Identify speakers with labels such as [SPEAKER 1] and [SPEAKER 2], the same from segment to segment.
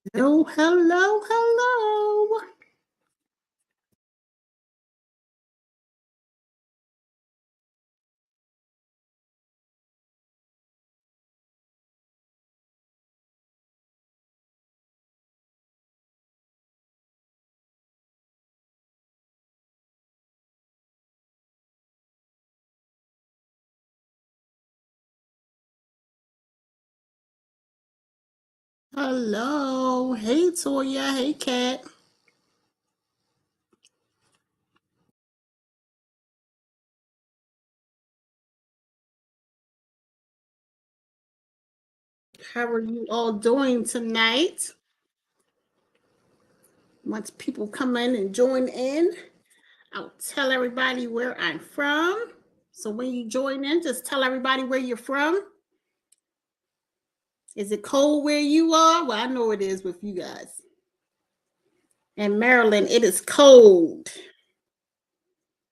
[SPEAKER 1] Hello, hello, hello. Hello. Hey, Toya. Hey, Kat. How are you all doing tonight? Once people come in and join in, I'll tell everybody where I'm from. So when you join in, just tell everybody where you're from. Is it cold where you are? Well, I know it is with you guys. In Maryland, it is cold.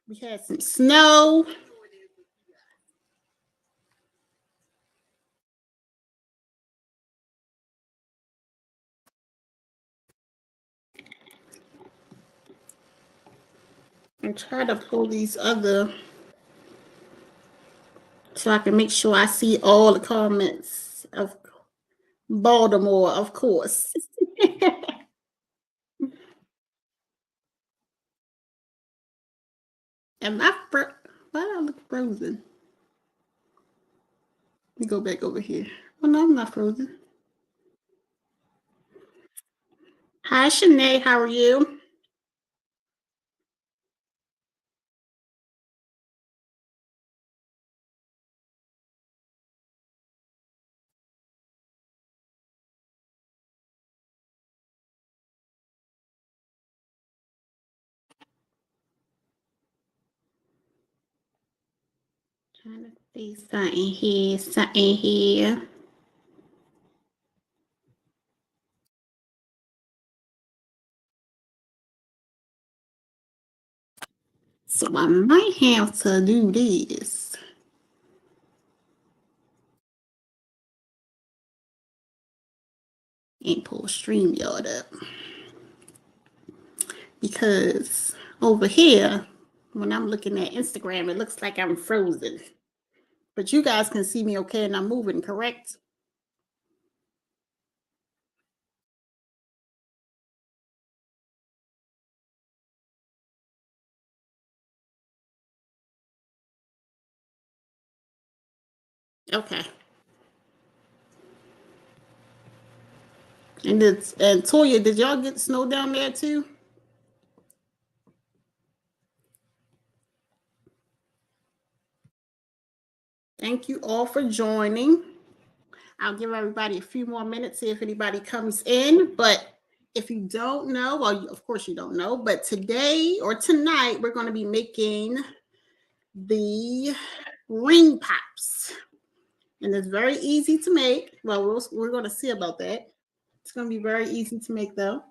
[SPEAKER 1] We had some snow. And try to pull these other so I can make sure I see all the comments of Baltimore, of course. Am I why do I look frozen? Let me go back over here. Oh no, I'm not frozen. Hi Shanae, how are you? Trying to see something here, something here. So I might have to do this and pull StreamYard up. Because over here, when I'm looking at Instagram, it looks like I'm frozen. But you guys can see me okay and I'm moving, correct? Okay. And Toya, did y'all get snow down there too? Thank you all for joining. I'll give everybody a few more minutes, see if anybody comes in. But if you don't know, well, of course you don't know, but today or tonight, we're going to be making the ring pops. And it's very easy to make. Well, we're going to see about that. It's going to be very easy to make, though.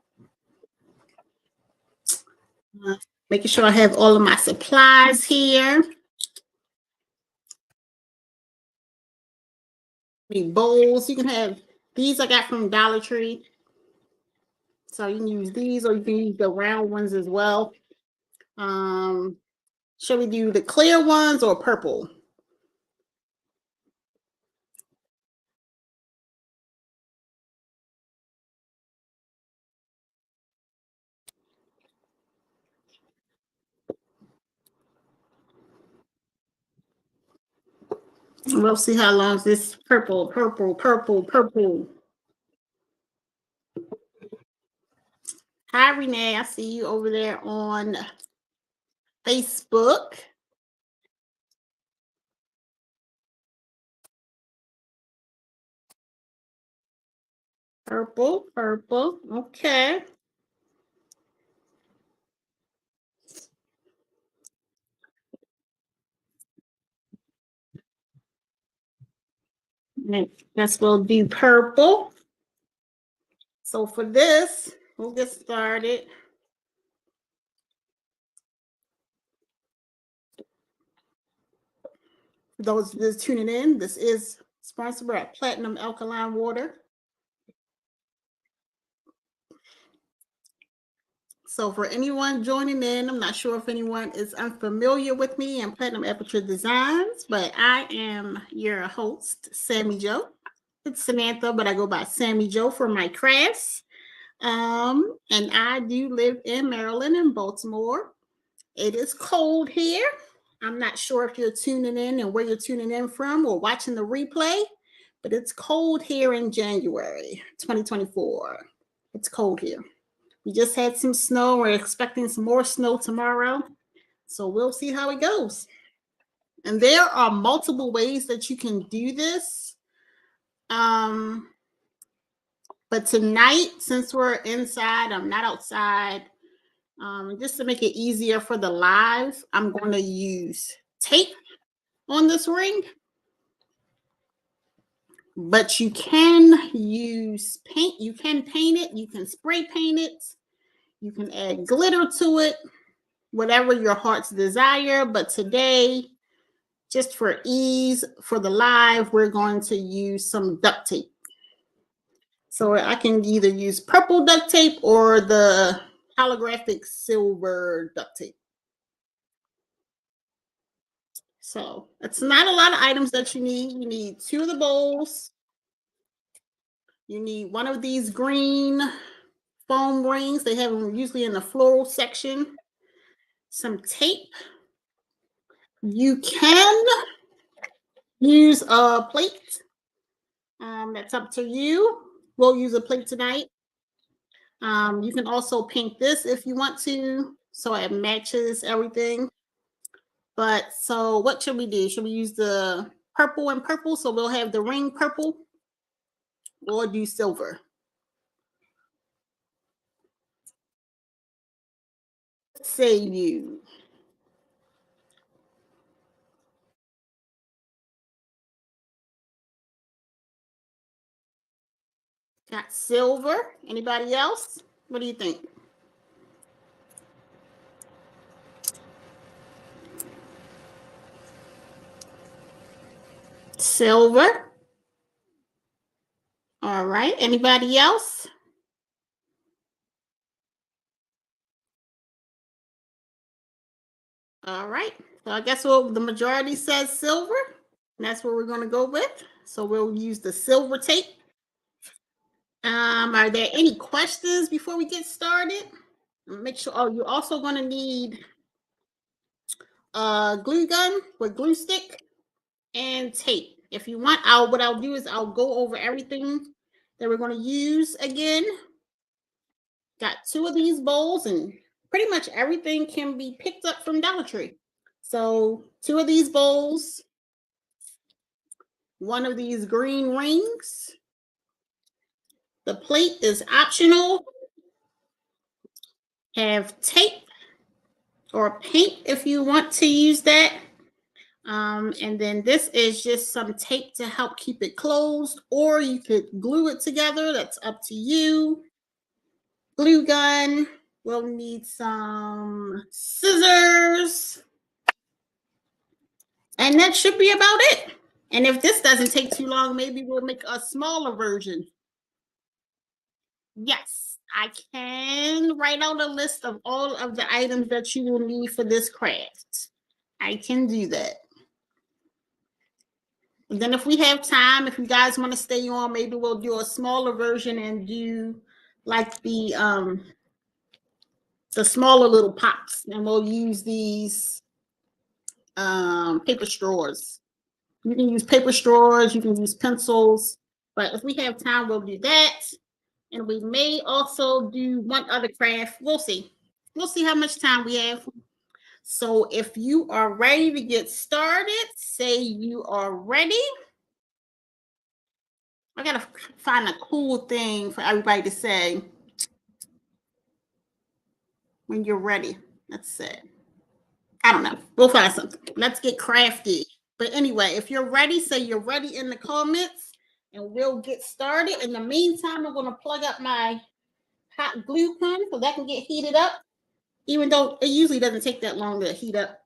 [SPEAKER 1] Uh, Making sure I have all of my supplies here. Bowls. You can have these I got from Dollar Tree. So you can use these or you can use the round ones as well. Um, Shall we do the clear ones or purple? We'll see how long this purple. Hi, Renee. I see you over there on Facebook. Purple. Okay. Next, we'll do purple. So for this, we'll get started. For those just tuning in, this is sponsored by Platinum Alkaline Water. So for anyone joining in, I'm not sure if anyone is unfamiliar with me and Platinum Aperture Designs, but I am your host, Sammy Joe. It's Samantha, but I go by Sammy Joe for my crafts. And I do live in Maryland and Baltimore. It is cold here. I'm not sure if you're tuning in and where you're tuning in from or watching the replay, but it's cold here in January 2024. It's cold here. We just had some snow. We're expecting some more snow tomorrow. So we'll see how it goes. And there are multiple ways that you can do this. But tonight, since we're inside, I'm not outside. Just to make it easier for the live, I'm going to use tape on this ring. But you can use paint. You can paint it. You can spray paint it. You can add glitter to it, whatever your heart's desire. But today, just for ease, for the live, we're going to use some duct tape. So I can either use purple duct tape or the holographic silver duct tape. So it's not a lot of items that you need. You need 2 of the bowls. You need 1 of these green foam rings. They have them usually in the floral section. Some tape. You can use a plate. That's up to you. We'll use a plate tonight. You can also paint this if you want to, so it matches everything. But so what should we do? Should we use the purple and purple? So we'll have the ring purple, or do silver? Let's say you. Got silver. Anybody else? What do you think? Silver. All right. Anybody else? All right. So I guess what the majority says silver. That's what we're going to go with. So we'll use the silver tape. Are there any questions before we get started? Make sure. Oh, you're also going to need a glue gun with glue stick and tape. If you want, what I'll do is I'll go over everything that we're going to use again. Got 2 of these bowls, and pretty much everything can be picked up from Dollar Tree. So 2 of these bowls, 1 of these green rings. The plate is optional. Have tape or paint if you want to use that. And then this is just some tape to help keep it closed, or you could glue it together. That's up to you. Glue gun. We'll need some scissors. And that should be about it. And if this doesn't take too long, maybe we'll make a smaller version. Yes, I can write out a list of all of the items that you will need for this craft. I can do that. And then if we have time, if you guys want to stay on, maybe we'll do a smaller version and do like the smaller little pops, and we'll use these paper straws. You can use paper straws, you can use pencils, but if we have time, we'll do that. And we may also do one other craft. We'll see. We'll see how much time we have. So if you are ready to get started, say you are ready. I gotta find a cool thing for everybody to say when you're ready. Let's say. I don't know. We'll find something. Let's get crafty. But anyway, if you're ready, say you're ready in the comments and we'll get started. In the meantime, I'm going to plug up my hot glue gun so that can get heated up, even though it usually doesn't take that long to heat up.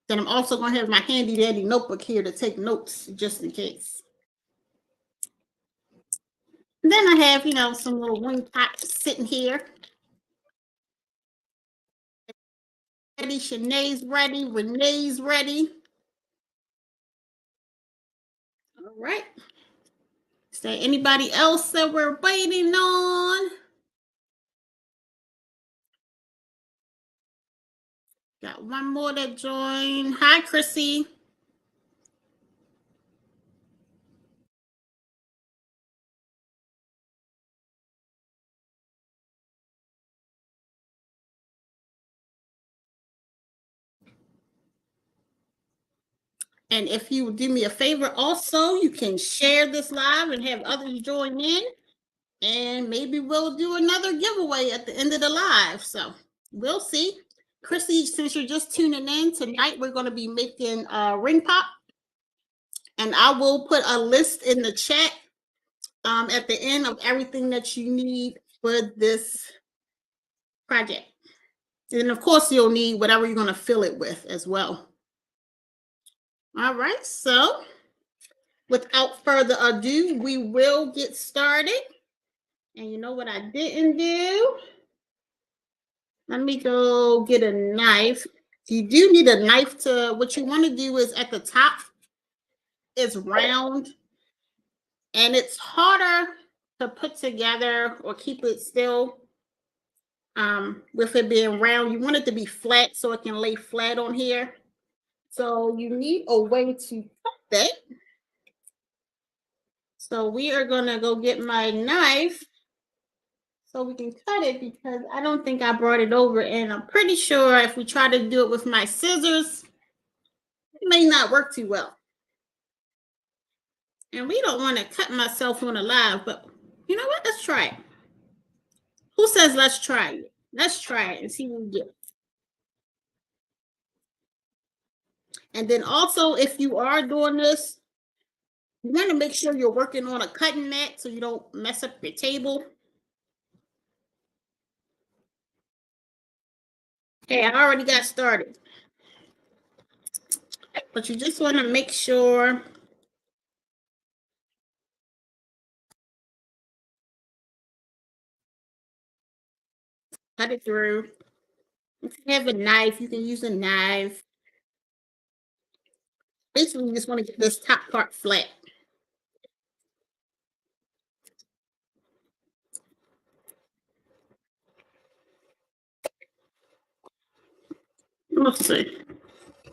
[SPEAKER 1] Then I'm also going to have my handy dandy notebook here to take notes just in case. And then I have, some little wing pots sitting here. Ready, Shanae's ready, Renee's ready. All right. Is there anybody else that we're waiting on? Got one more that joined. Hi, Chrissy. And if you do me a favor, also, you can share this live and have others join in. And maybe we'll do another giveaway at the end of the live. So we'll see. Chrissy, since you're just tuning in, tonight we're going to be making ring pop. And I will put a list in the chat at the end of everything that you need for this project. And of course, you'll need whatever you're going to fill it with as well. All right. So without further ado, we will get started. And you know what I didn't do? Let me go get a knife. You do need a knife to, what you want to do is at the top, it's round and it's harder to put together or keep it still with it being round. You want it to be flat so it can lay flat on here. So you need a way to cut that. So we are going to go get my knife so we can cut it because I don't think I brought it over. And I'm pretty sure if we try to do it with my scissors, it may not work too well. And we don't want to cut myself on a live, but you know what? Let's try it. Who says let's try it? Let's try it and see what we get. And then also, if you are doing this, you want to make sure you're working on a cutting mat so you don't mess up your table. Okay, I already got started. But you just want to make sure cut it through. If you have a knife, you can use a knife. Basically, you just want to get this top part flat. Let's see.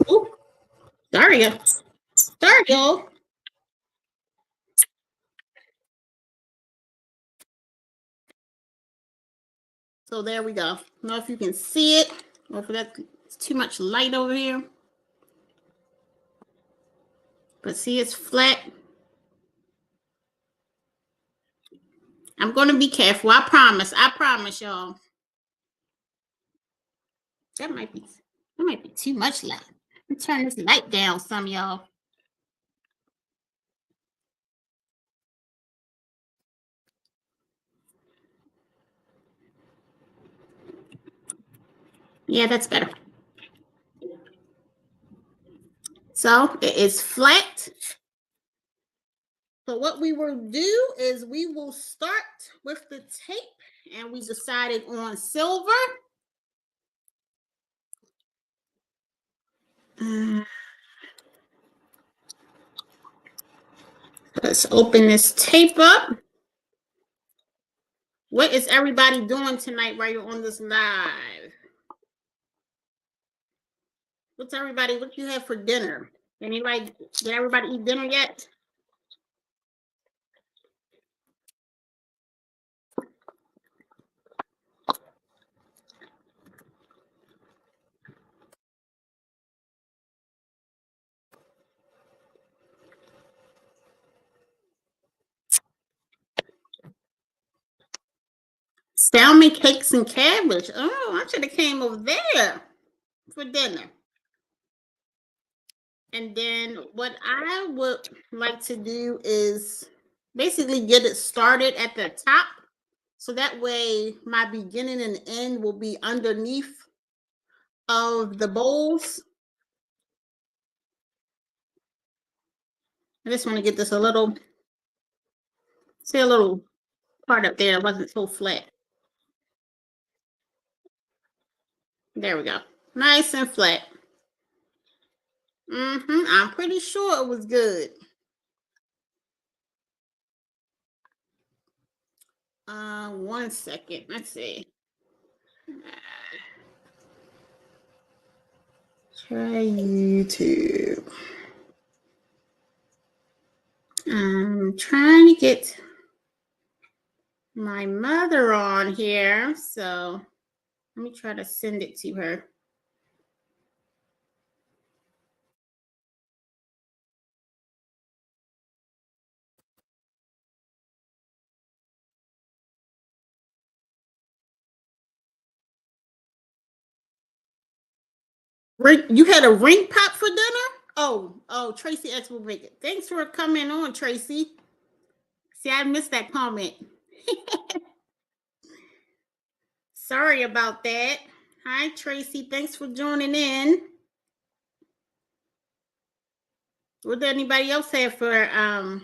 [SPEAKER 1] Oh, there you go. There you go. So there we go. I don't know if you can see it or if that's too much light over here. But see, it's flat. I'm going to be careful. I promise. I promise, y'all. That might be too much light. Let me turn this light down some, y'all. Yeah, that's better. So it is flat. So what we will do is we will start with the tape, and we decided on silver. Let's open this tape up. What is everybody doing tonight while you're on this live? What do you have for dinner? Did everybody eat dinner yet? Sami cakes and cabbage. Oh, I should have came over there for dinner. And then what I would like to do is basically get it started at the top. So that way my beginning and end will be underneath of the bowls. I just want to get this a little part up there that wasn't so flat. There we go. Nice and flat. I'm pretty sure it was good. One second. Let's see. Try YouTube. I'm trying to get my mother on here, so let me try to send it to her. You had a ring pop for dinner? Oh, Tracy X will make it. Thanks for coming on, Tracy. See, I missed that comment. Sorry about that. Hi, Tracy. Thanks for joining in. What did anybody else have for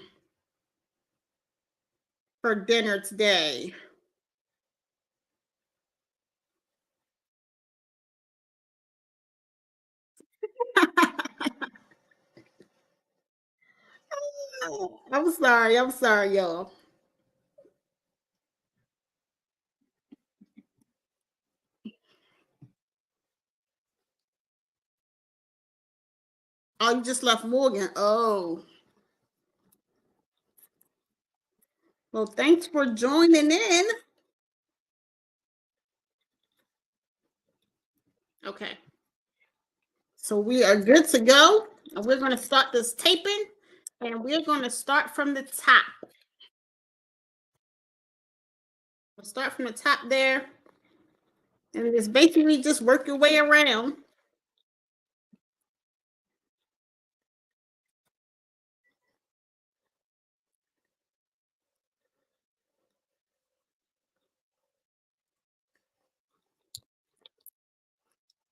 [SPEAKER 1] dinner today? I'm sorry, y'all. Oh, you just left Morgan. Oh. Well, thanks for joining in. Okay. So we are good to go. And we're going to start this taping. And we're going to start from the top. We'll start from the top there. And it's basically just work your way around.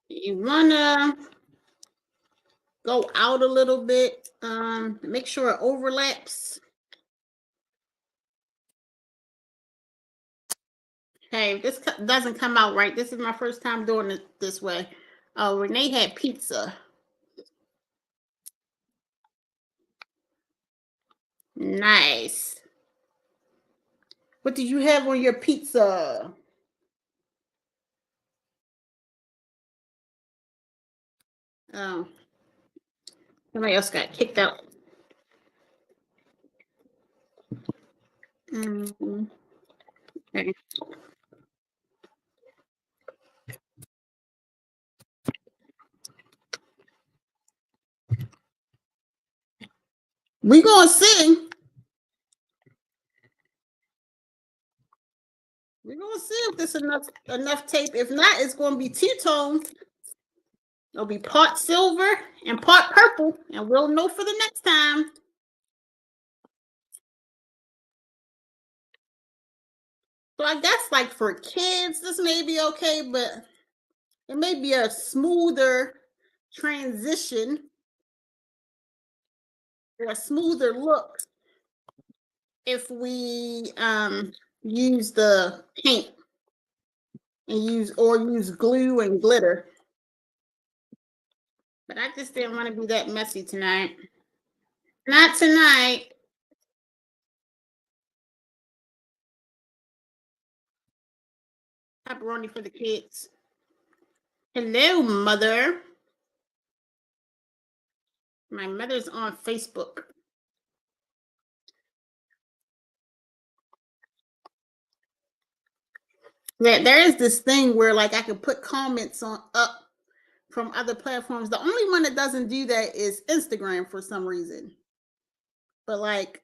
[SPEAKER 1] You want to go out a little bit. Make sure it overlaps. Hey, this doesn't come out right. This is my first time doing it this way. Oh, Renee had pizza. Nice. What did you have on your pizza? Oh, somebody else got kicked out. Okay. We gonna see. We're gonna see if this enough tape. If not, it's gonna be two-tone. It'll be part silver and part purple, and we'll know for the next time. So I guess like for kids, this may be okay, but it may be a smoother transition or a smoother look if we use the paint and use glue and glitter. But I just didn't want to be that messy tonight. Not tonight. Pepperoni for the kids. Hello, mother. My mother's on Facebook. Yeah, there is this thing where like I can put comments on up from other platforms. The only one that doesn't do that is Instagram for some reason. But like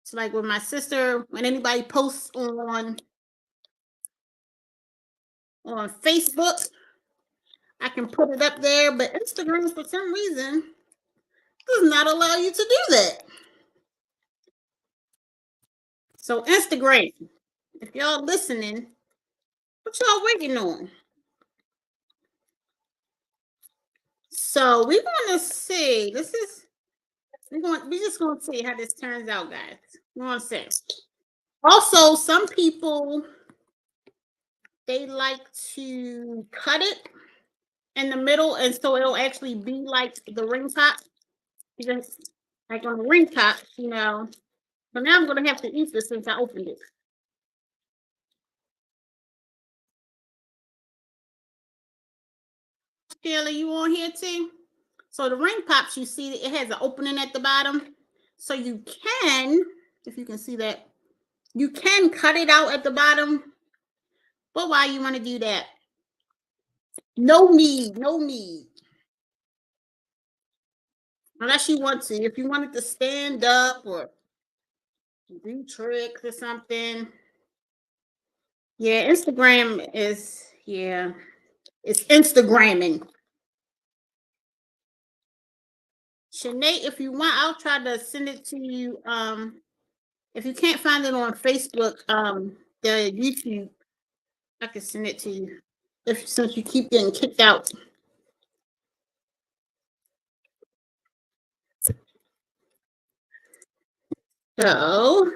[SPEAKER 1] it's like when my sister, when anybody posts on Facebook, I can put it up there. But Instagram, for some reason, does not allow you to do that. So Instagram, if y'all listening, what y'all waiting on? So we're gonna see. This is we just gonna see how this turns out, guys. We're gonna see. Also, some people, they like to cut it in the middle, and so it'll actually be like the ring top. Because like on the ring top, you know. But now I'm gonna have to eat this since I opened it. Kelly, you on here too? So the ring pops, you see it has an opening at the bottom. So you can, if you can see that, you can cut it out at the bottom. But why you want to do that? No need, no need. Unless you want to. If you wanted to stand up or do tricks or something. Yeah, Instagram is, yeah, it's Instagramming. Shanae, if you want, I'll try to send it to you. If you can't find it on Facebook, the YouTube, I can send it to you. If since you keep getting kicked out. So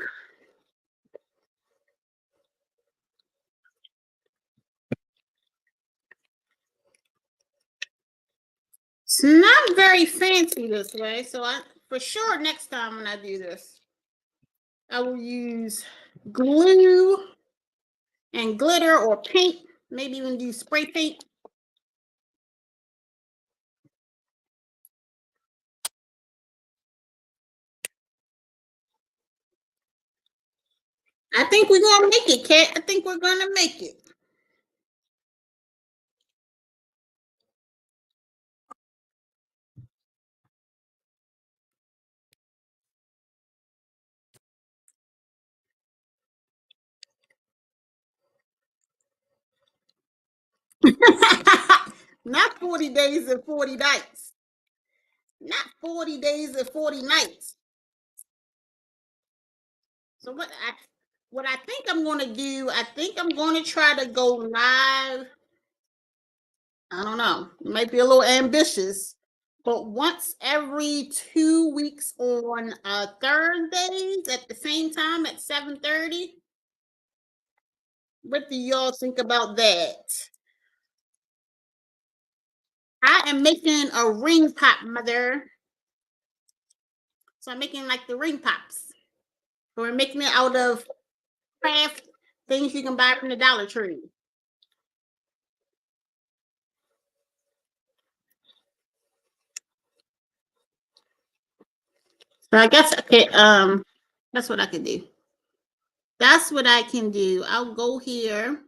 [SPEAKER 1] it's not very fancy this way. So I for sure next time when I do this, I will use glue and glitter or paint. Maybe even do spray paint. I think we're gonna make it, Kat. I think we're gonna make it. Not 40 days and 40 nights. Not 40 days and 40 nights. So what I think I'm gonna do, I think I'm gonna try to go live. I don't know. It might be a little ambitious, but once every 2 weeks on Thursdays at the same time at 7:30. What do y'all think about that? I am making a ring pop, mother. So I'm making like the ring pops. So we're making it out of craft things you can buy from the Dollar Tree. So I guess okay, that's what I can do. That's what I can do. I'll go here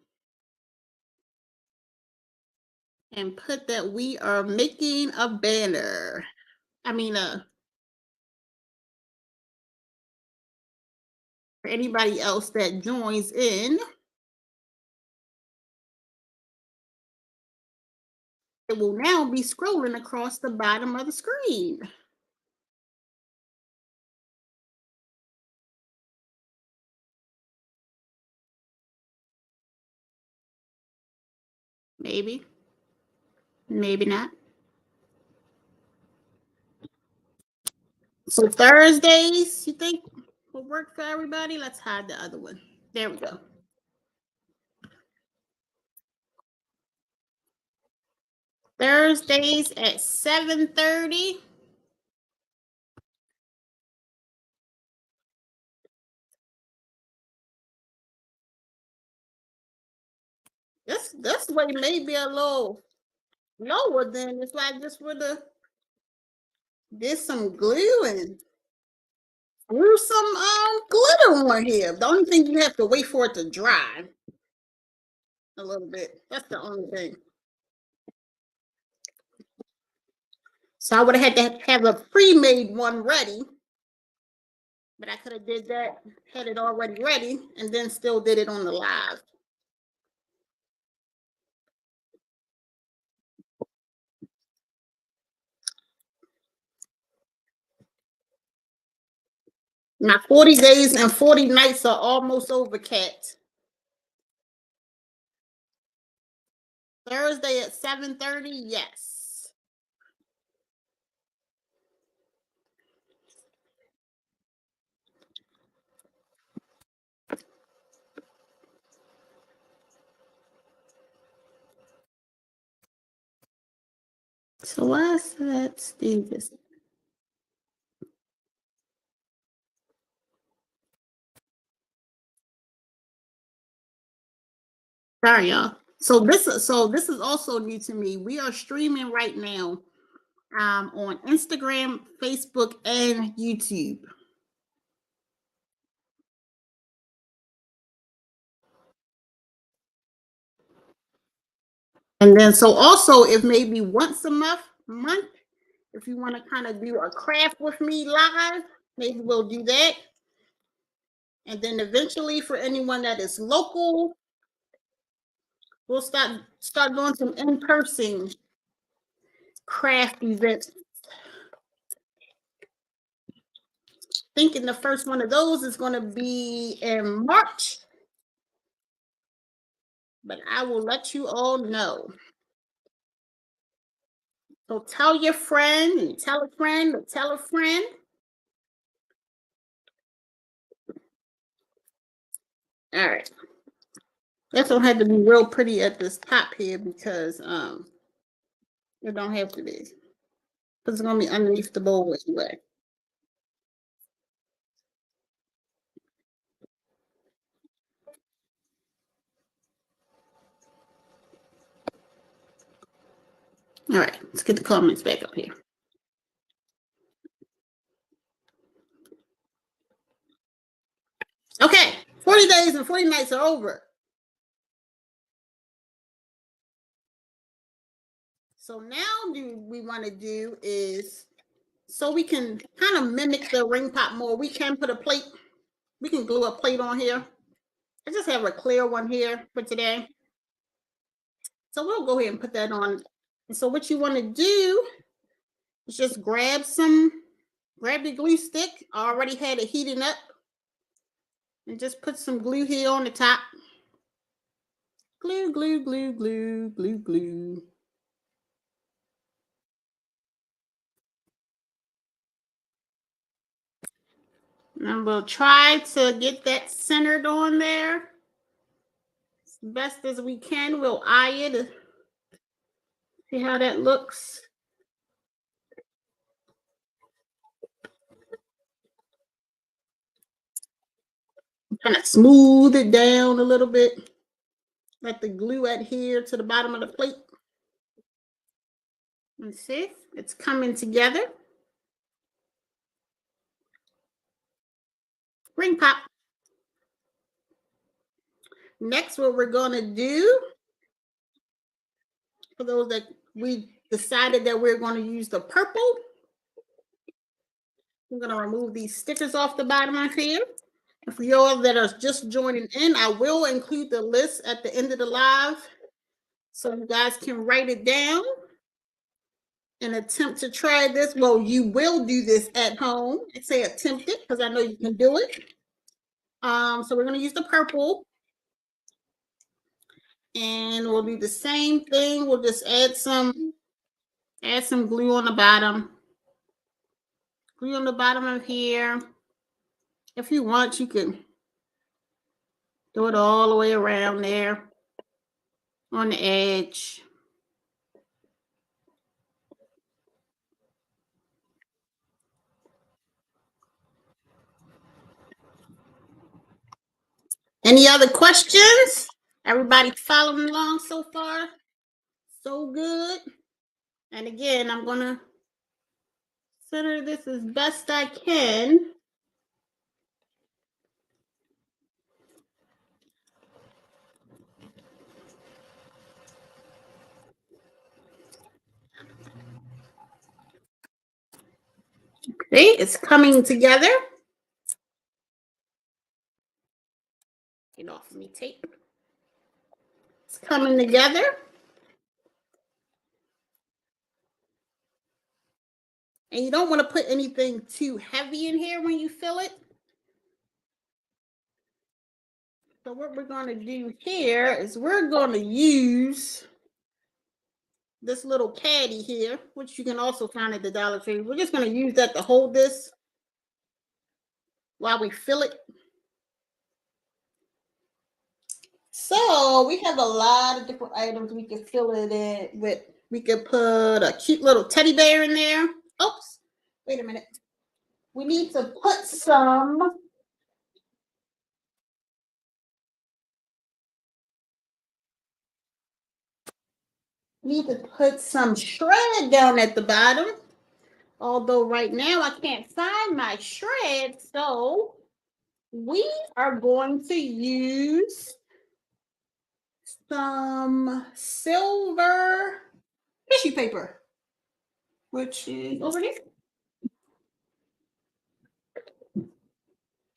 [SPEAKER 1] and put that we are making a banner. I mean, for anybody else that joins in, it will now be scrolling across the bottom of the screen. Maybe, maybe not. So Thursdays, you think will work for everybody? Let's hide the other one. There we go. Thursdays at 7:30. This way may be a little lower than if I just would have did some glue and threw some glitter on here. The only thing you have to wait for it to dry a little bit. That's the only thing. So I would have had to have a pre-made one ready, but I could have did that, had it already ready, and then still did it on the live. My 40 days and 40 nights are almost over, Cat. Thursday at 7:30, yes. So let's do this. Sorry, y'all. So this is also new to me. We are streaming right now on Instagram, Facebook, and YouTube. And then so also if maybe once a month, if you want to kind of do a craft with me live, maybe we'll do that. And then eventually for anyone that is local, we'll start doing some in-person craft events. Thinking the first one of those is going to be in March, but I will let you all know. So tell your friend and tell a friend or tell a friend. All right. This don't have to be real pretty at this top here because it don't have to be. Because it's gonna be underneath the bowl anyway. All right, let's get the comments back up here. Okay, 40 days and 40 nights are over. So now we want to do is so we can kind of mimic the ring pop more. We can put a plate, we can glue a plate on here. I just have a clear one here for today. So we'll go ahead and put that on. And so what you want to do is just grab the glue stick. I already had it heating up. And just put some glue here on the top. Glue, glue, glue, glue, glue, glue. And we'll try to get that centered on there as best as we can. We'll eye it. See how that looks. Kind of smooth it down a little bit. Let the glue adhere to the bottom of the plate. And see, it's coming together. Ring pop. Next, what we're going to do, for those that we decided that we're going to use the purple, I'm going to remove these stickers off the bottom of here. And for y'all that are just joining in, I will include the list at the end of the live so you guys can write it down and attempt to try this. Well, you will do this at home. I say attempt it because I know you can do it. So we're going to use the purple. And we'll do the same thing. We'll just add some glue on the bottom. Glue on the bottom of here. If you want, you can do it all the way around there on the edge. Any other questions? Everybody following along so far? So good. And again, I'm going to center this as best I can. See, it's coming together. Get off of me tape. It's coming together. And you don't want to put anything too heavy in here when you fill it. So what we're going to do here is we're going to use this little caddy here, which you can also find at the Dollar Tree. We're just going to use that to hold this while we fill it. So we have a lot of different items we can fill it in with. We could put a cute little teddy bear in there. Oops, wait a minute. We need to put some. Need to put some shred down at the bottom. Although right now I can't find my shred, so we are going to use some silver tissue paper, which is over there.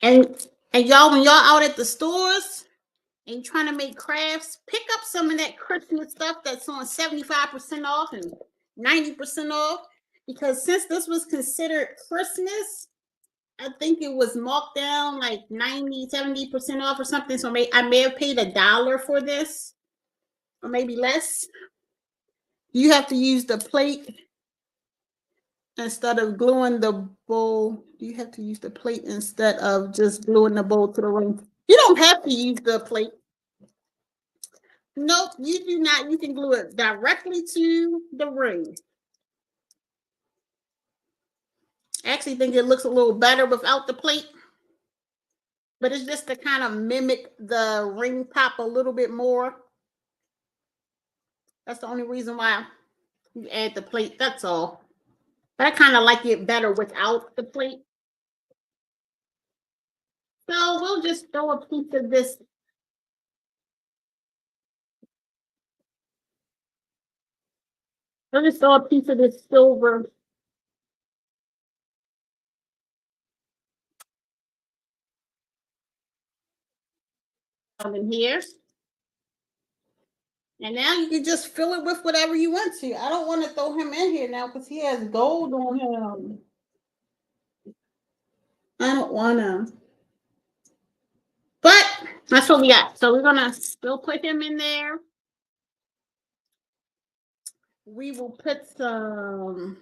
[SPEAKER 1] And y'all, when y'all out at the stores and you're trying to make crafts, pick up some of that Christmas stuff that's on 75% off and 90% off. Because since this was considered Christmas, I think it was marked down like 90, 70% off or something. So I may have paid $1 for this, or maybe less. You have to use the plate instead of gluing the bowl. You have to use the plate instead of just gluing the bowl to the ring. You don't have to use the plate. Nope, you do not. You can glue it directly to the ring. I actually think it looks a little better without the plate. But it's just to kind of mimic the ring pop a little bit more. That's the only reason why you add the plate. That's all. But I kind of like it better without the plate. So we'll just throw a piece of this. We'll just throw a piece of this silver in here. And now you can just fill it with whatever you want to. I don't want to throw him in here now because he has gold on him. I don't want to. But that's what we got. So we're going to still put him in there. We will put some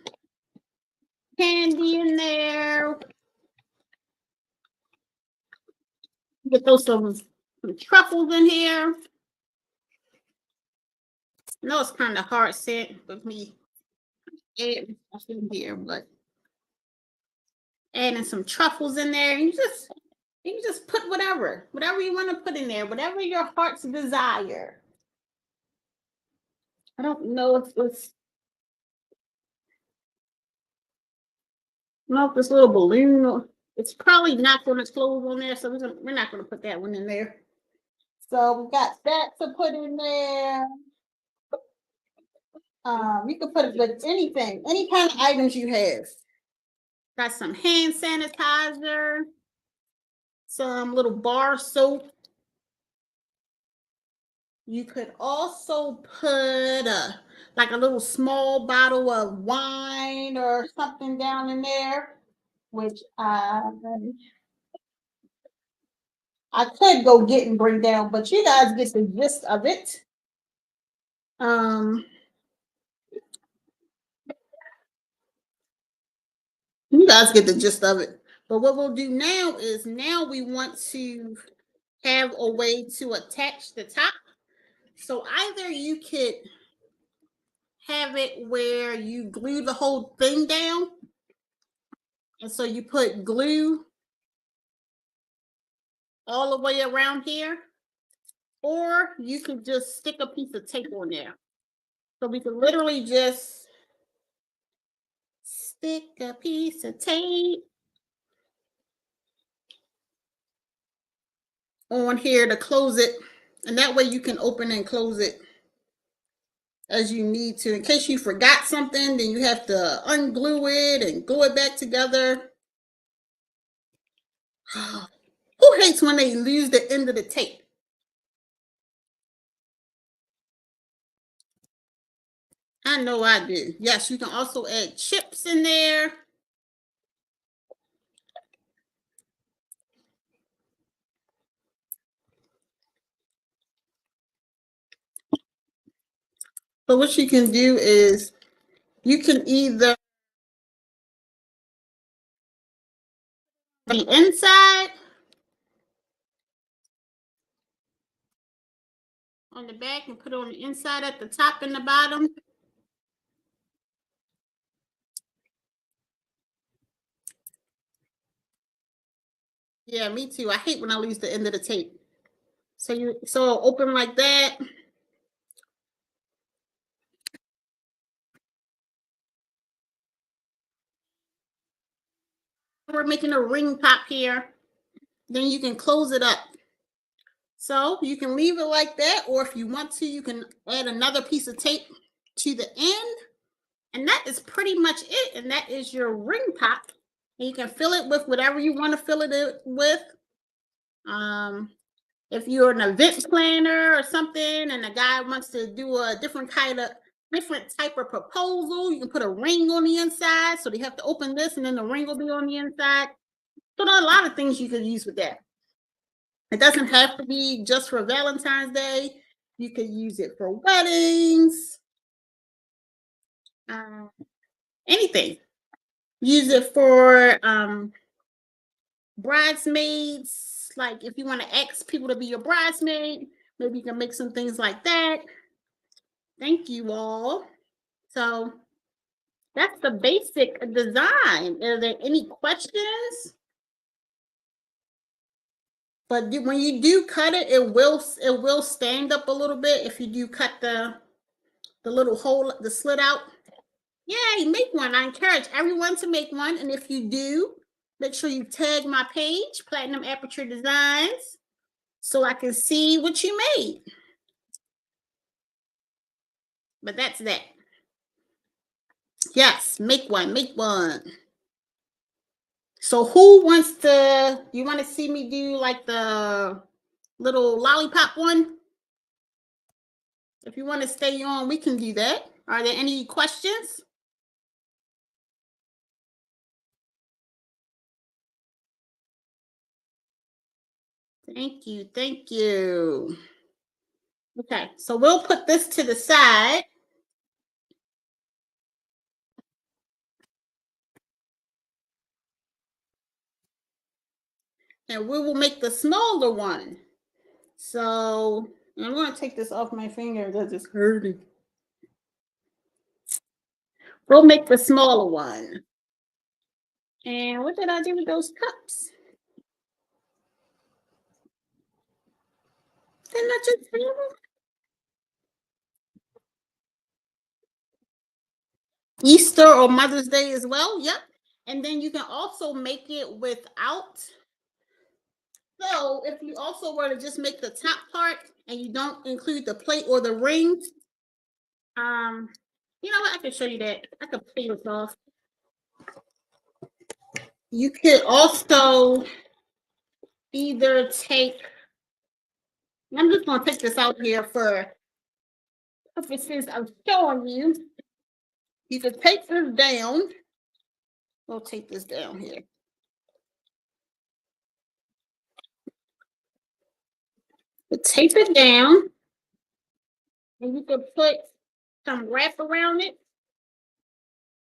[SPEAKER 1] candy in there. Get those some truffles in here. I know it's kind of hard set with me adding stuff in here, but adding some truffles in there. You can just put whatever you want to put in there, whatever your heart's desire. I don't know if this. No, this little balloon, it's probably not going to close on there, so we're not going to put that one in there. So we got that to put in there. You can put it with anything, any kind of items you have. Got some hand sanitizer, some little bar soap. You could also put like a little small bottle of wine or something down in there, which I could go get and bring down, but you guys get the gist of it. You guys get the gist of it. But what we'll do now is we want to have a way to attach the top. So either you could have it where you glue the whole thing down. And so you put glue all the way around here. Or you could just stick a piece of tape on there. So we can literally just stick a piece of tape on here to close it. And that way you can open and close it as you need to. In case you forgot something, then you have to unglue it and glue it back together. Who hates when they lose the end of the tape? I know I do. Yes, you can also add chips in there. But what you can do is you can either the inside on the back and put it on the inside at the top and the bottom. Yeah, me too. I hate when I lose the end of the tape. So open like that. We're making a ring pop here. Then you can close it up. So you can leave it like that, or if you want to, you can add another piece of tape to the end. And that is pretty much it. And that is your ring pop. And you can fill it with whatever you want to fill it with. Um, if you're an event planner or something and a guy wants to do a different type of proposal, you can put a ring on the inside. So they have to open this and then the ring will be on the inside. So there are a lot of things you could use with that. It doesn't have to be just for Valentine's Day. You could use it for weddings, uh, anything. Use it for bridesmaids. Like if you want to ask people to be your bridesmaid, maybe you can make some things like that. Thank you all. So that's the basic design. Are there any questions? But when you do cut it, it will stand up a little bit if you do cut the little hole, the slit out. Yay, make one. I encourage everyone to make one. And if you do, make sure you tag my page, Platinum Aperture Designs, so I can see what you made. But that's that. Yes, make one, make one. So who wants to, you want to see me do like the little lollipop one? If you want to stay on, we can do that. Are there any questions? Thank you, thank you. Okay, so we'll put this to the side. And we will make the smaller one. So I'm going to take this off my finger because it's hurting. We'll make the smaller one. And what did I do with those cups? Didn't I just do them? Easter or Mother's Day as well. Yep. And then you can also make it without. So if you also were to just make the top part and you don't include the plate or the ring, you know what? I can show you that. I can peel this off. You could also either take, I'm just going to take this out here for purposes of showing you. You could take this down. We'll take this down here. We'll tape it down. And you could put some wrap around it.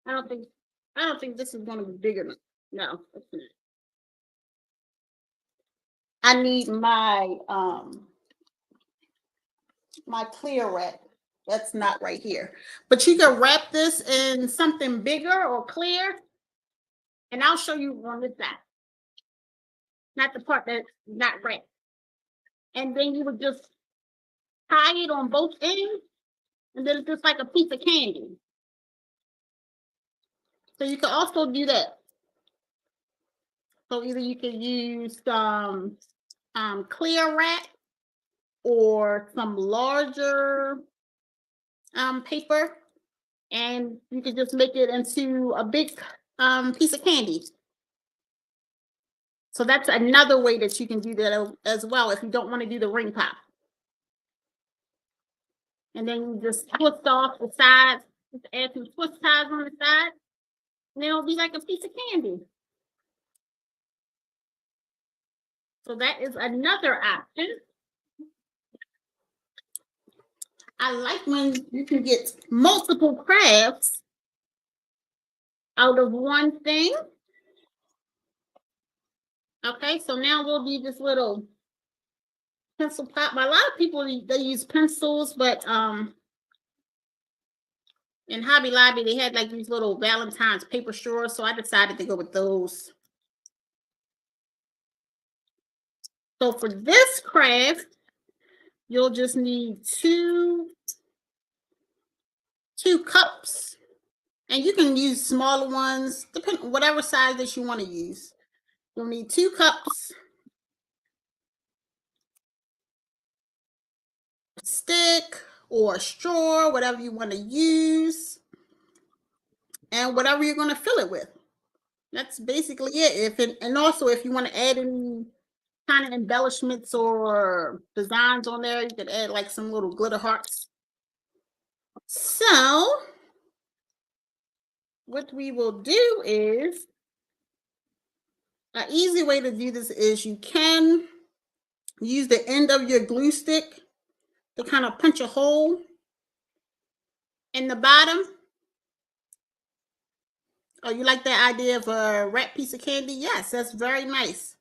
[SPEAKER 1] I don't think this is going to be big enough. No, it's not. I need my clear wrap. That's not right here. But you can wrap this in something bigger or clear. And I'll show you on this side. Not the part that's not wrapped. And then you would just tie it on both ends. And then it's just like a piece of candy. So you can also do that. So either you can use some clear wrap or some larger paper, and you can just make it into a big piece of candy. So that's another way that you can do that as well if you don't want to do the ring pop. And then you just twist off the sides, just add some twist ties on the side, and it'll be like a piece of candy. So that is another option. I like when you can get multiple crafts out of one thing. Okay, so now we'll do this little pencil pop. A lot of people, they use pencils, but in Hobby Lobby they had like these little Valentine's paper straws, so I decided to go with those. So for this craft, you'll just need two cups. And you can use smaller ones, depending whatever size that you want to use. You'll need 2 cups, a stick or a straw, whatever you want to use, and whatever you're going to fill it with. That's basically it. And also if you want to add any kind of embellishments or designs on there, you could add like some little glitter hearts. So what we will do is, an easy way to do this is you can use the end of your glue stick to kind of punch a hole in the bottom. Oh, you like that idea of a wrapped piece of candy? Yes, that's very nice.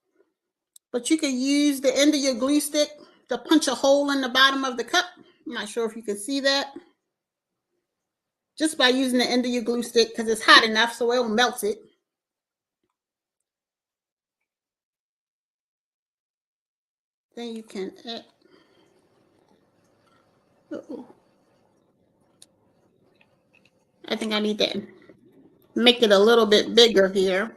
[SPEAKER 1] But you can use the end of your glue stick to punch a hole in the bottom of the cup. I'm not sure if you can see that. Just by using the end of your glue stick, because it's hot enough so it will melt it. Then you can add. I think I need to make it a little bit bigger here.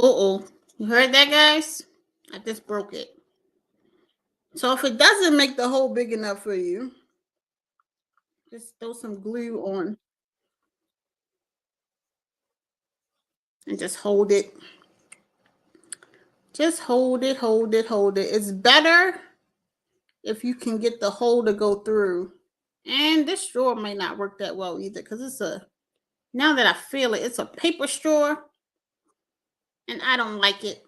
[SPEAKER 1] Uh-oh. You heard that, guys? I just broke it. So if it doesn't make the hole big enough for you, just throw some glue on and just hold it. Just hold it, hold it, hold it. It's better if you can get the hole to go through. And this straw may not work that well either, because now that I feel it, it's a paper straw and I don't like it.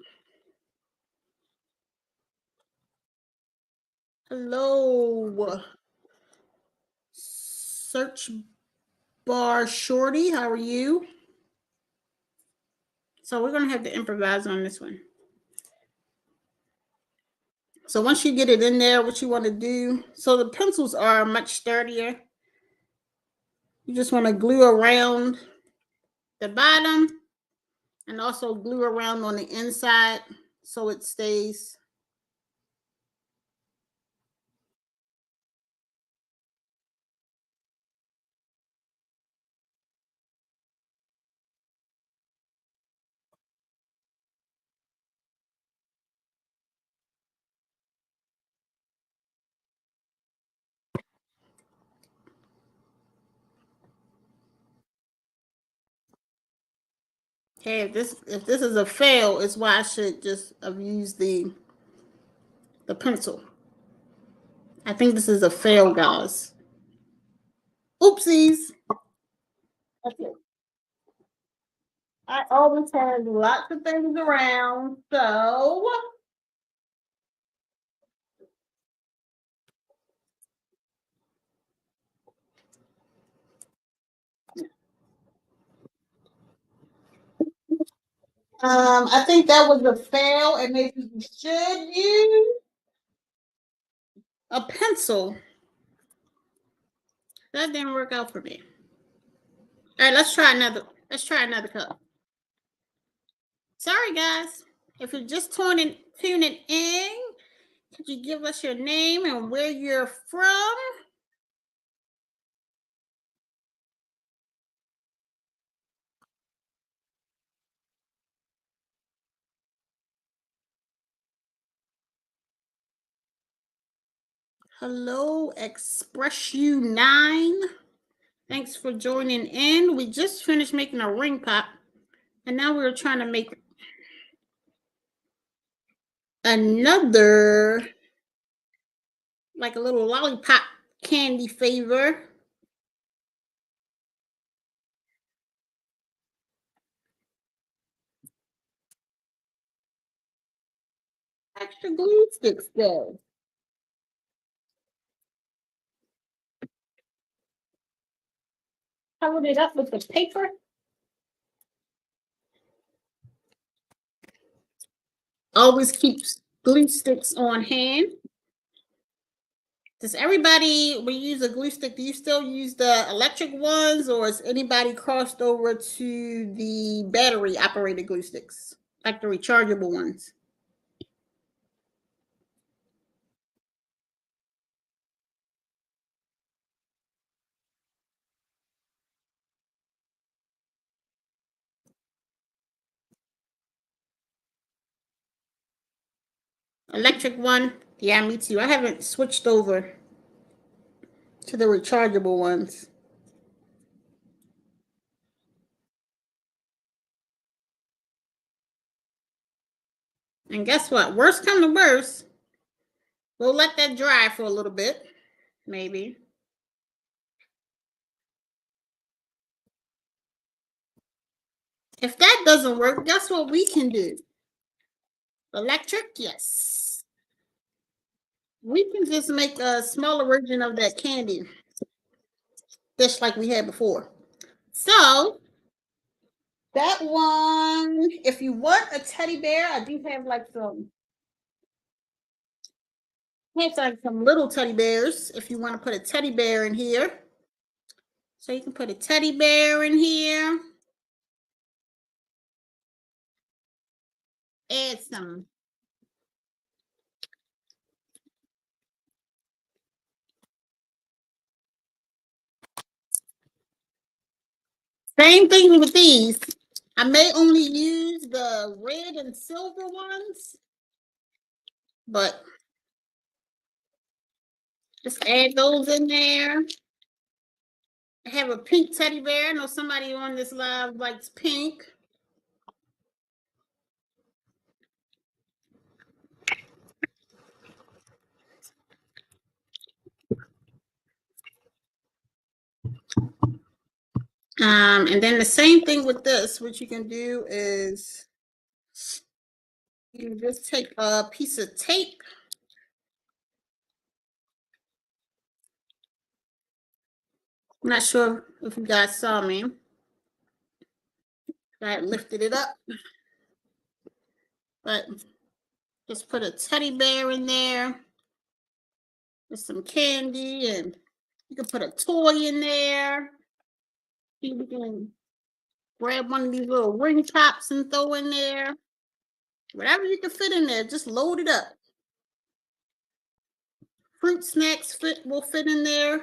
[SPEAKER 1] Hello, search bar shorty, how are you? So we're gonna have to improvise on this one. So once you get it in there, what you want to do, so the pencils are much sturdier. You just want to glue around the bottom and also glue around on the inside so it stays. Okay, if this is a fail, it's why I should just have used the pencil. I think this is a fail, guys. Oopsies. Okay. I always have lots of things around, so I think that was a fail, and maybe you should use a pencil. That didn't work out for me. All right, let's try another. Let's try another cup. Sorry, guys. If you're just tuning in, could you give us your name and where you're from? Hello, Express You 9. Thanks for joining in. We just finished making a ring pop, and now we're trying to make another, like a little lollipop candy flavor. Extra glue sticks, though. Covered it up with the paper. Always keep glue sticks on hand. Does everybody, when you use a glue stick, do you still use the electric ones, or is anybody crossed over to the battery operated glue sticks, like the rechargeable ones? Electric one? Yeah, me too. I haven't switched over to the rechargeable ones. And guess what? Worst come to worst, we'll let that dry for a little bit, maybe. If that doesn't work, guess what we can do? Electric? Yes. We can just make a smaller version of that candy dish like we had before. So that one, if you want a teddy bear, I do have like some little teddy bears if you want to put a teddy bear in here. So you can put a teddy bear in here. Add some. Same thing with these. I may only use the red and silver ones, but just add those in there. I have a pink teddy bear. I know somebody on this live likes pink. And then the same thing with this, what you can do is you can just take a piece of tape. I'm not sure if you guys saw me. I lifted it up, but just put a teddy bear in there with some candy, and you can put a toy in there. You can grab one of these little ring tops and throw in there. Whatever you can fit in there, just load it up. Fruit snacks will fit in there.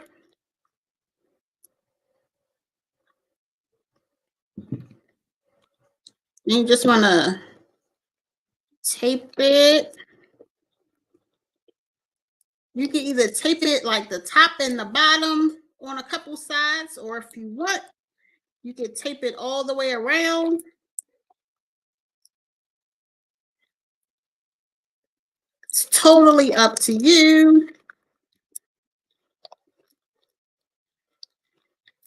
[SPEAKER 1] You just want to tape it. You can either tape it like the top and the bottom on a couple sides, or if you want, you can tape it all the way around. It's totally up to you.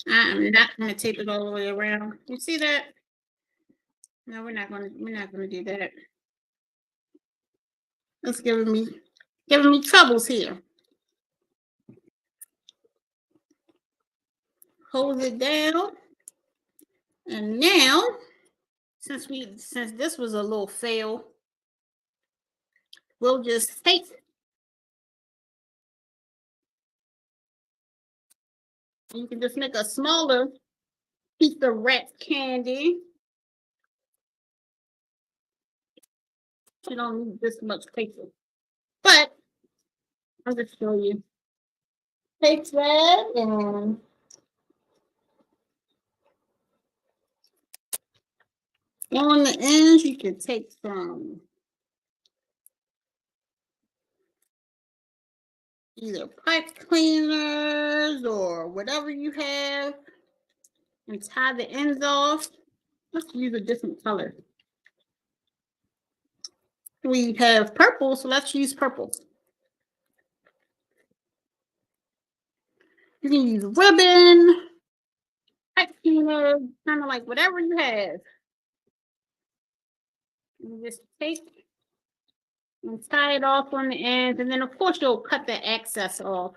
[SPEAKER 1] I'm not going to tape it all the way around. You see that? No, we're not going to do that. It's giving me troubles here. Hold it down. And now, since this was a little fail, we'll just tape it. You can just make a smaller piece of rat candy. You don't need this much paper. But I'll just show you. Take that and on the ends, you can take some either pipe cleaners or whatever you have and tie the ends off. Let's use a different color. We have purple, so let's use purple. You can use ribbon, pipe cleaner, kind of like whatever you have. You just take and tie it off on the ends, and then of course you'll cut the excess off.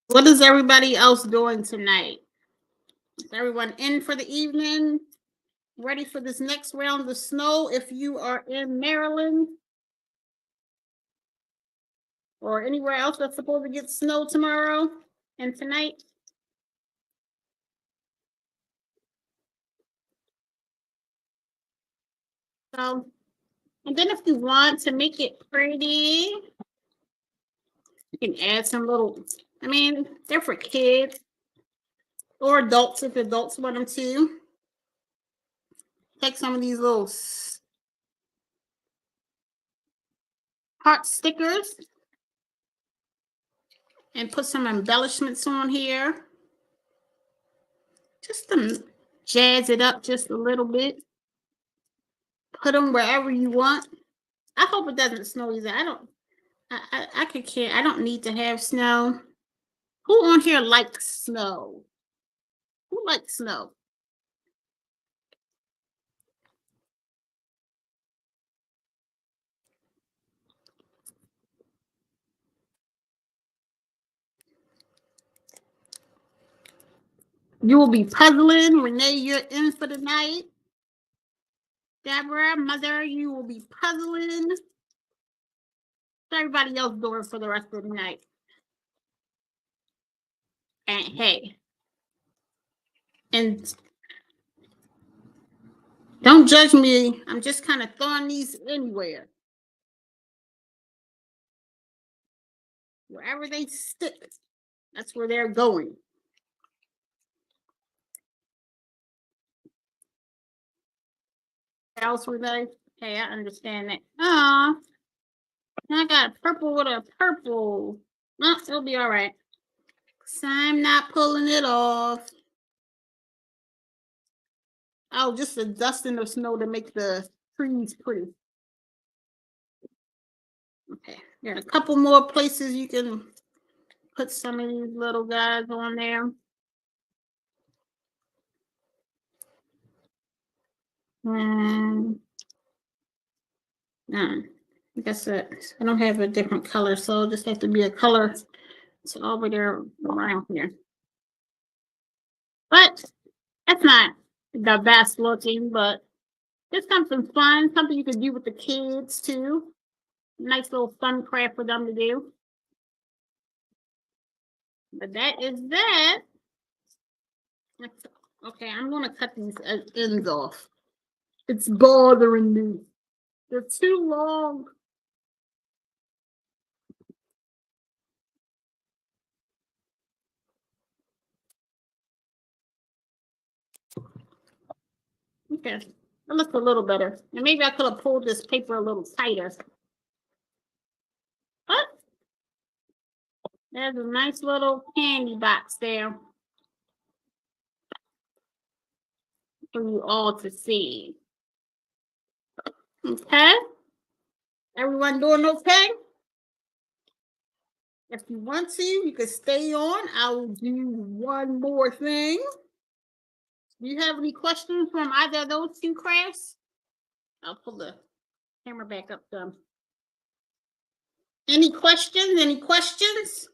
[SPEAKER 1] What is everybody else doing tonight? Is everyone in for the evening? Ready for this next round of snow if you are in Maryland or anywhere else that's supposed to get snow tomorrow and tonight? So, and then if you want to make it pretty, you can add some little, I mean, they're for kids or adults if adults want them to. Take some of these little heart stickers and put some embellishments on here. Just to jazz it up just a little bit. Put them wherever you want. I hope it doesn't snow either. I could care. I don't need to have snow. Who on here likes snow? Who likes snow? You will be puzzling. Renee, you're in for the night. Deborah, mother, you will be puzzling. What's everybody else doing for the rest of the night? And hey, and don't judge me. I'm just kind of throwing these anywhere. Wherever they stick, that's where they're going. Else were they? Hey, I understand that. I got purple with a purple. No, it'll be all right. So I'm not pulling it off. Oh, just the dust and the snow to make the trees pretty. Okay, there are a couple more places you can put some of these little guys on there. And I guess I don't have a different color, so it just have to be a color. It's over there around here. But that's not the best looking, but it's something fun, something you can do with the kids too. Nice little fun craft for them to do. But that is that. Okay, I'm gonna cut these ends off. It's bothering me. They're too long. Okay, it looks a little better. And maybe I could have pulled this paper a little tighter. But there's a nice little candy box there for you all to see. Okay? Everyone doing okay? If you want to, you can stay on. I will do one more thing. Do you have any questions from either of those two crafts? I'll pull the camera back up some. Any questions? Any questions?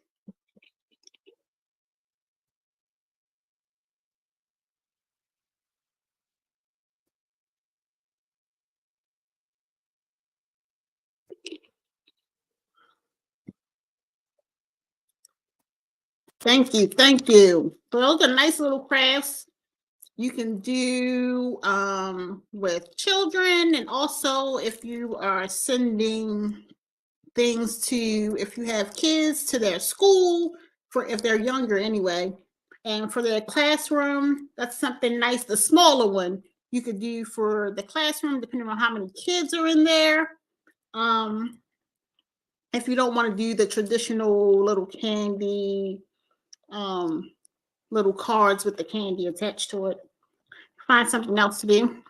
[SPEAKER 1] Thank you. Thank you. So those are nice little crafts you can do with children, and also if you are sending things to, if you have kids, to their school, for if they're younger anyway, and for their classroom, that's something nice. The smaller one you could do for the classroom, depending on how many kids are in there. If you don't want to do the traditional little candy, little cards with the candy attached to it, find something else to do.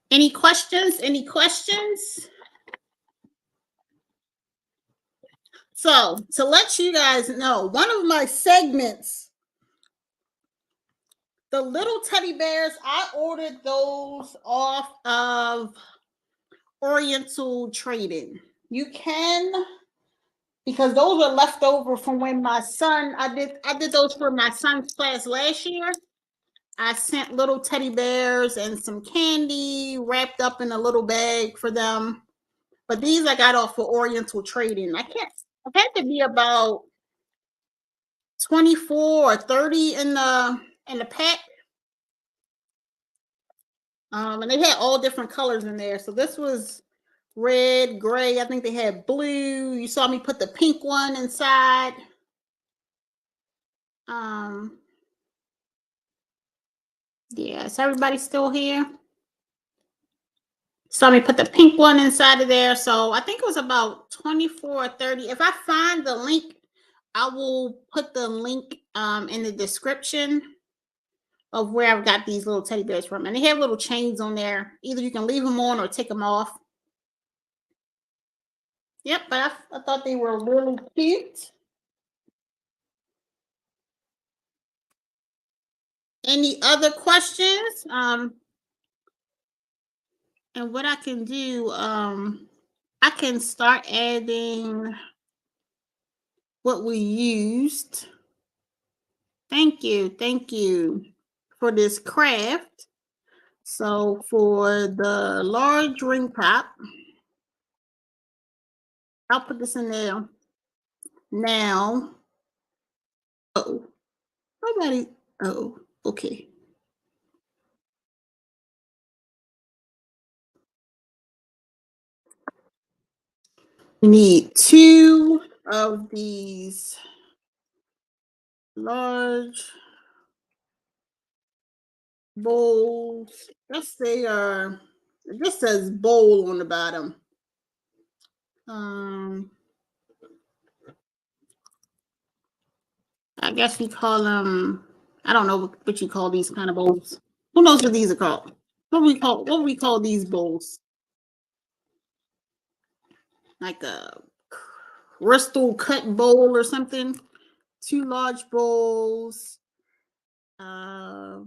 [SPEAKER 1] Any questions? Any questions? So, to let you guys know, one of my segments, the little teddy bears, I ordered those off of Oriental Trading. You can because those are left over from when my son, I did those for my son's class last year. I sent little teddy bears and some candy wrapped up in a little bag for them. But these I got off for Oriental Trading. I had to be about 24 or 30 in the pack. And they had all different colors in there. So this was red, gray. I think they had blue. You saw me put the pink one inside. Yeah, is everybody still here? So me put the pink one inside of there. So I think it was about 24 or 30. If I find the link, I will put the link in the description of where I've got these little teddy bears from. And they have little chains on there. Either you can leave them on or take them off. Yep, but I thought they were really cute. Any other questions? And what I can do, I can start adding what we used. Thank you for this craft. So for the large ring pop, I'll put this in there now. Oh, nobody. Oh, okay. We need 2 of these large bowls. Yes, they are. It just says bowl on the bottom. I guess we call them. I don't know what you call these kind of bowls. Who knows what these are called? What we call these bowls? Like a crystal cut bowl or something. 2 large bowls. A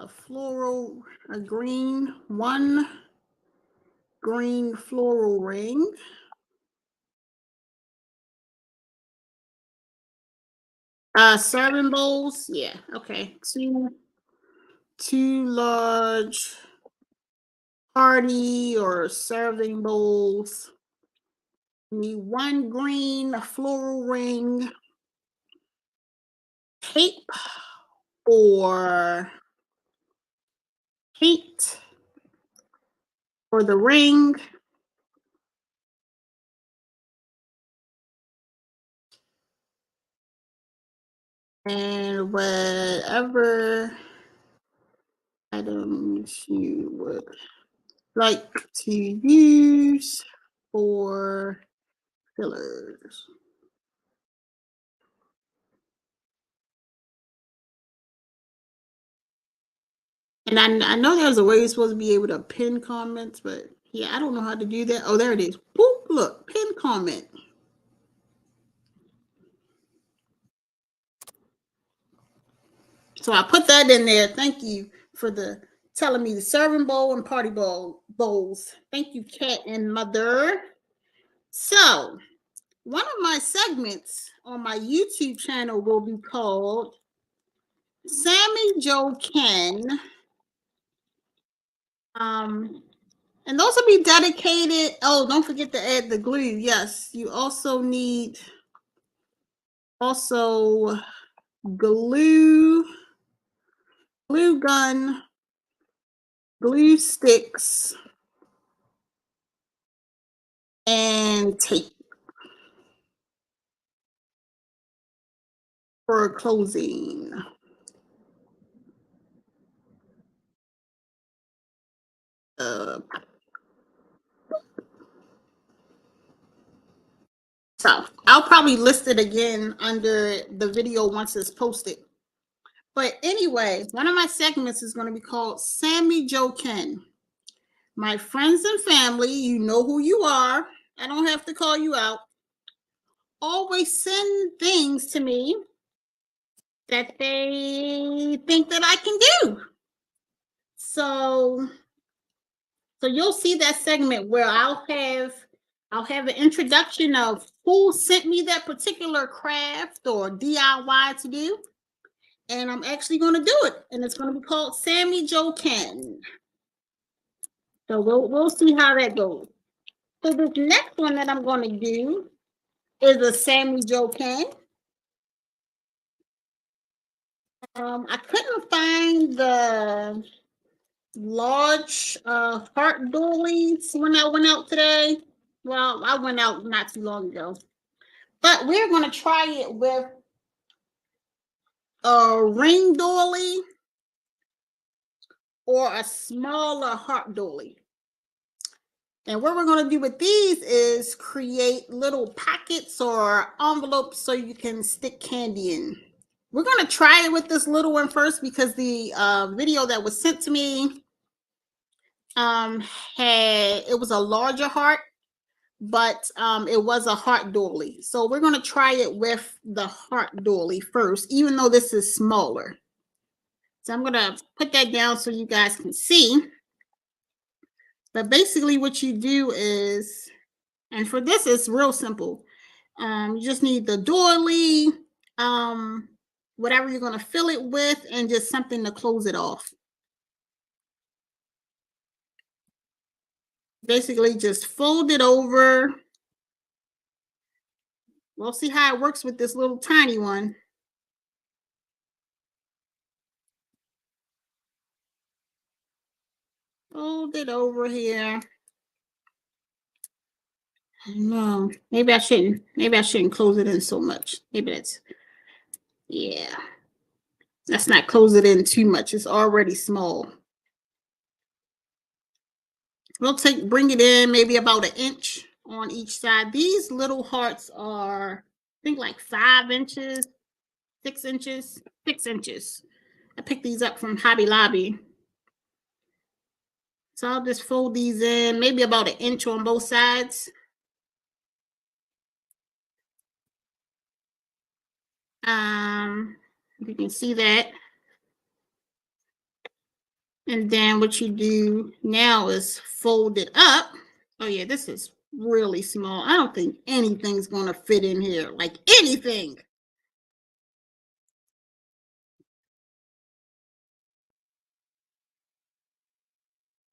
[SPEAKER 1] floral, a green, 1 green floral ring. Serving bowls. Yeah. Okay. 2 large party or serving bowls. Need 1 green floral ring, tape or paint for the ring. And whatever items you would like to use for fillers. And I know there's a way you're supposed to be able to pin comments, but yeah, I don't know how to do that. Oh, there it is. Boop, look, pin comment. So I put that in there. Thank you for telling me the serving bowl and party bowls. Thank you, Cat and Mother. So one of my segments on my YouTube channel will be called Sammy Joe Ken. And those will be dedicated. Oh, don't forget to add the glue. Yes, you also need glue gun, glue sticks, and tape for closing. So I'll probably list it again under the video once it's posted. But anyway, one of my segments is going to be called Sammy Joe Ken. My friends and family, you know who you are. I don't have to call you out. Always send things to me that they think that I can do. So you'll see that segment where I'll have I'll have an introduction of who sent me that particular craft or DIY to do. And I'm actually going to do it. And it's going to be called Sammy Joe Can. So we'll see how that goes. So this next one that I'm going to do is a Sammy Joe Can. I couldn't find the large heart doilies when I went out today. Well, I went out not too long ago. But we're going to try it with a ring doily or a smaller heart doily. And what we're going to do with these is create little pockets or envelopes so you can stick candy in. We're going to try it with this little one first because the video that was sent to me it was a larger heart, but it was a heart doily. So we're going to try it with the heart doily first, even though this is smaller. So I'm going to put that down so you guys can see. But basically what you do is, and for this, it's real simple. You just need the doily, whatever you're going to fill it with, and just something to close it off. Basically, just fold it over. We'll see how it works with this little tiny one. Fold it over here. No, maybe I shouldn't. Maybe I shouldn't close it in so much. Maybe that's, yeah. Let's not close it in too much. It's already small. We'll bring it in maybe about 1 inch on each side. These little hearts are, I think, like 5 inches, 6 inches, 6 inches. I picked these up from Hobby Lobby. So I'll just fold these in, maybe about 1 inch on both sides. You can see that. And then what you do now is fold it up. Oh yeah, this is really small. I don't think anything's going to fit in here, like anything.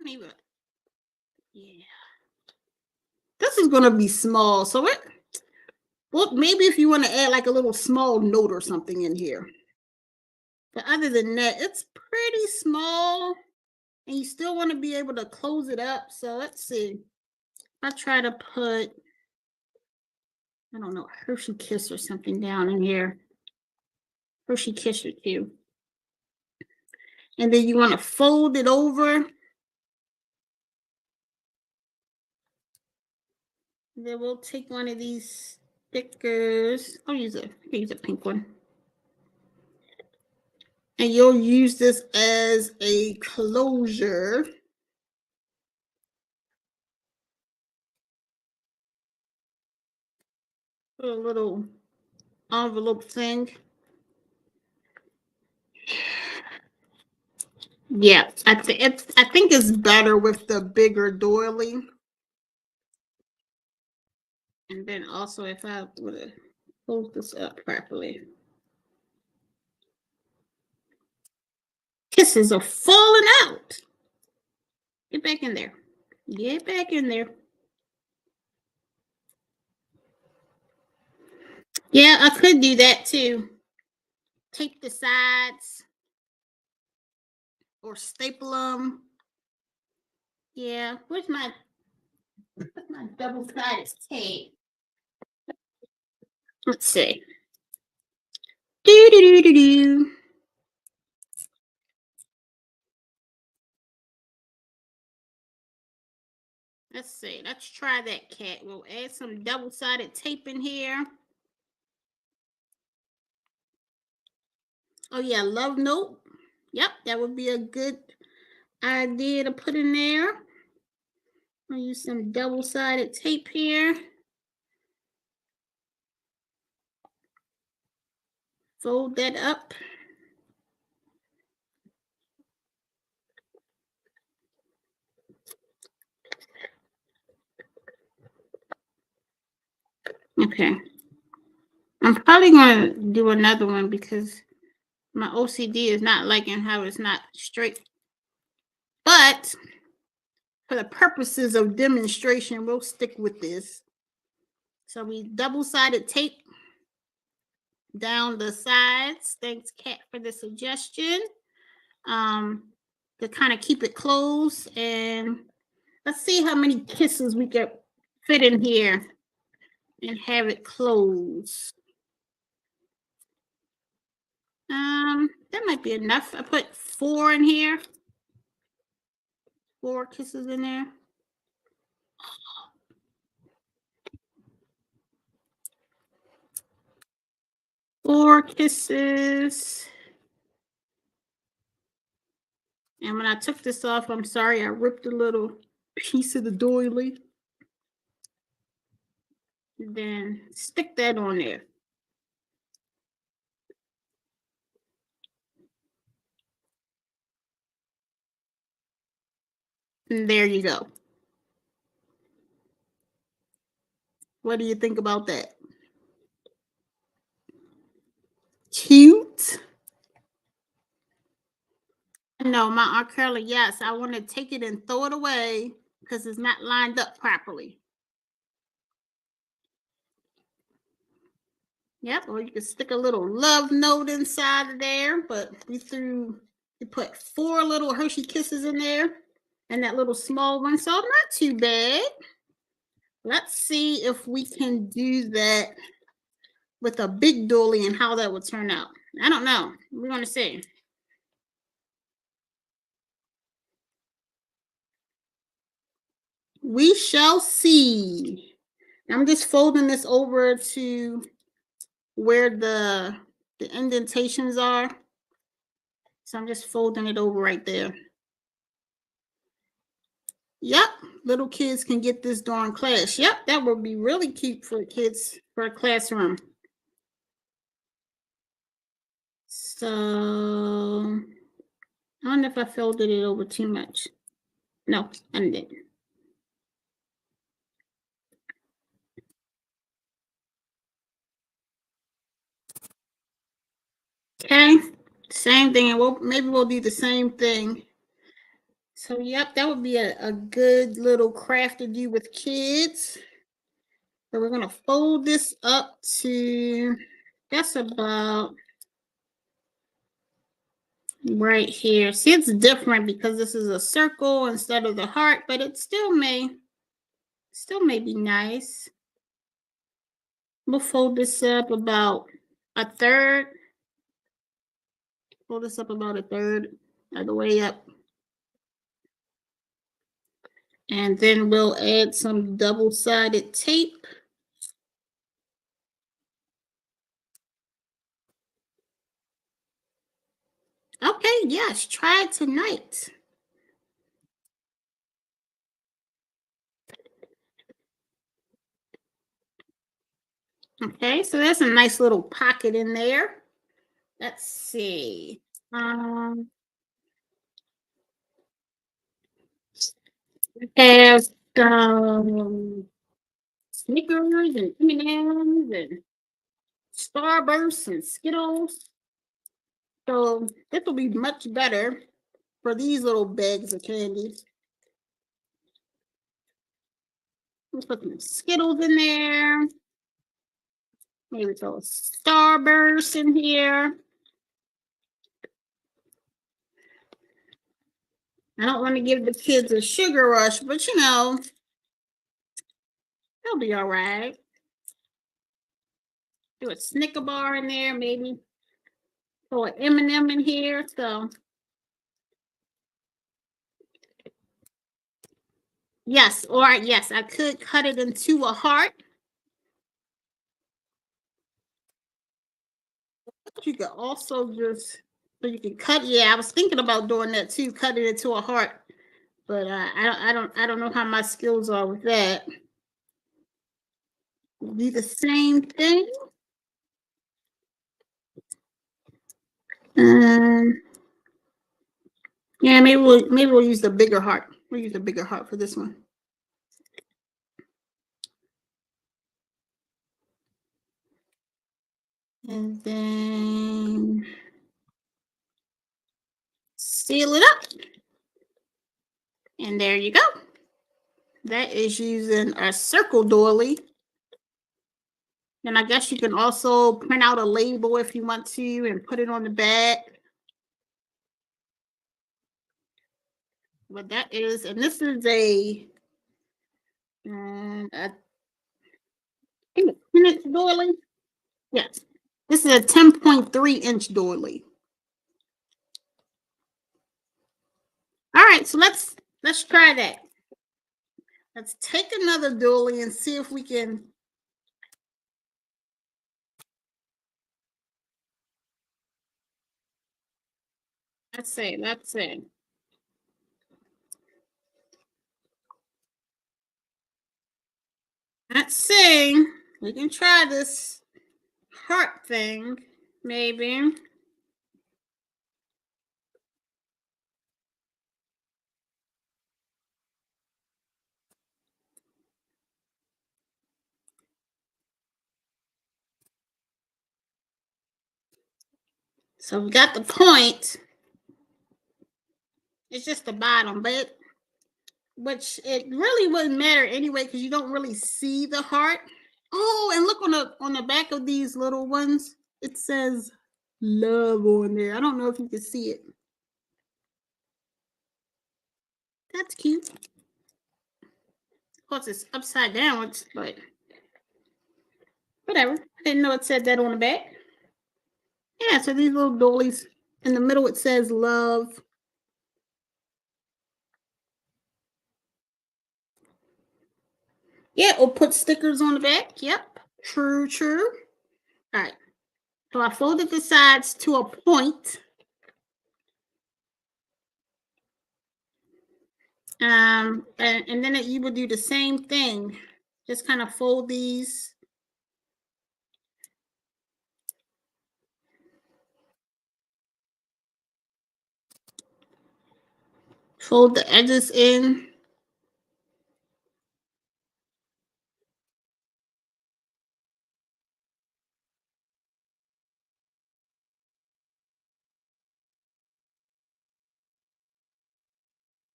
[SPEAKER 1] Maybe, yeah. This is going to be small. So well, maybe if you want to add like a little small note or something in here. But other than that, it's pretty small. And you still want to be able to close it up. So let's see. I try to put, I don't know, Hershey Kiss or something down in here. Hershey Kiss or two. And then you want to fold it over. Then we'll take one of these stickers. I'll use a pink one. And you'll use this as a closure. A little envelope thing. Yeah, I think it's better with the bigger doily. And then also if I would have closed this up properly. Kisses are falling out. Get back in there. Get back in there. Yeah, I could do that too. Tape the sides or staple them. Yeah, where's my double-sided tape? Let's see. Do do do do do. Let's see. Let's try that, cat. We'll add some double-sided tape in here. Oh yeah, love note. Yep, that would be a good idea to put in there. I'll use some double-sided tape here. Fold that up. Okay. I'm probably going to do another one because my OCD is not liking how it's not straight. But for the purposes of demonstration, we'll stick with this. So we double-sided tape down the sides. Thanks, Kat, for the suggestion. To kind of keep it closed. And let's see how many kisses we can fit in here and have it closed. That might be enough. I put 4 in here. 4 kisses in there. Four kisses. And when I took this off, I'm sorry, I ripped a little piece of the doily. And then stick that on there. And there you go. What do you think about that? Cute. No, my Aunt Curly, yes, I want to take it and throw it away because it's not lined up properly. Yep, or you can stick a little love note inside of there, but we put 4 little Hershey Kisses in there and that little small one, so not too bad. Let's see if we can do that with a big doily and how that would turn out. I don't know. We're going to see. We shall see. I'm just folding this over to where the indentations are. So I'm just folding it over right there. Yep, little kids can get this during class. Yep, that would be really cute for kids for a classroom. So I don't know if I folded it over too much. No, I didn't. Okay, same thing, and maybe we'll do the same thing. So yep, that would be a good little craft to do with kids. So we're gonna fold this up to, that's about right here. See, it's different because this is a circle instead of the heart, but it still may be nice. We'll fold this up about a third. Fold this up about a third of the way up. And then we'll add some double-sided tape. Okay, yes, try it tonight. Okay, so that's a nice little pocket in there. Let's see. Have some Snickers and M&Ms and Starbursts and Skittles. So this will be much better for these little bags of candy. Let's put some Skittles in there. Maybe throw a Starburst in here. I don't want to give the kids a sugar rush, but you know, they'll be all right. Do a Snicker bar in there, maybe. Throw an M&M in here. So yes, or yes, I could cut it into a heart. You could also just, so you can cut. Yeah, I was thinking about doing that too, cut it into a heart. But I don't know how my skills are with that. Do the same thing. Yeah, maybe we'll use the bigger heart. We'll use the bigger heart for this one. And then seal it up. And there you go. That is using a circle doily. And I guess you can also print out a label if you want to and put it on the back. But that is, and this is a 10-inch doily. Yes. This is a 10.3-inch doily. All right, so let's try that. Let's take another doily and see if we can. Let's see. Let's see. Let's see. We can try this heart thing, maybe. So we got the point. It's just the bottom, but which it really wouldn't matter anyway because you don't really see the heart. Oh, and look on the back of these little ones. It says love on there. I don't know if you can see it. That's cute. Of course, it's upside down, but whatever. I didn't know it said that on the back. Yeah, so these little dollies. In the middle, it says love. Yeah, or put stickers on the back. Yep. True, true. All right. So I folded the sides to a point. And then you would do the same thing. Just kind of fold these. Fold the edges in.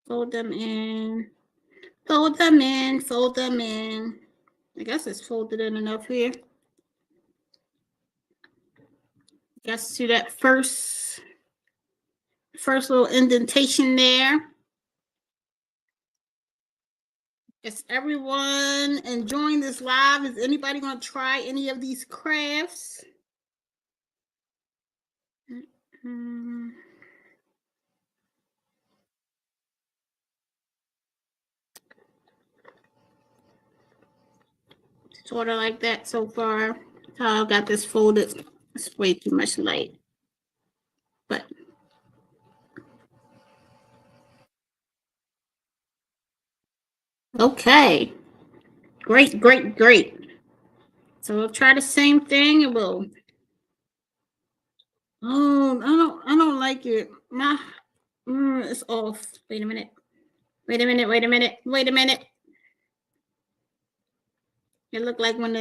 [SPEAKER 1] Fold them in. Fold them in. Fold them in. I guess it's folded in enough here. Just to that first little indentation there. Is everyone enjoying this live? Is anybody going to try any of these crafts? Sort of like that so far. I've got this folded. It's way too much light. But okay. Great, great, great. So we'll try the same thing and we'll. Oh, I don't like it. It's off. Wait a minute. Wait a minute. Wait a minute. Wait a minute. It looked like when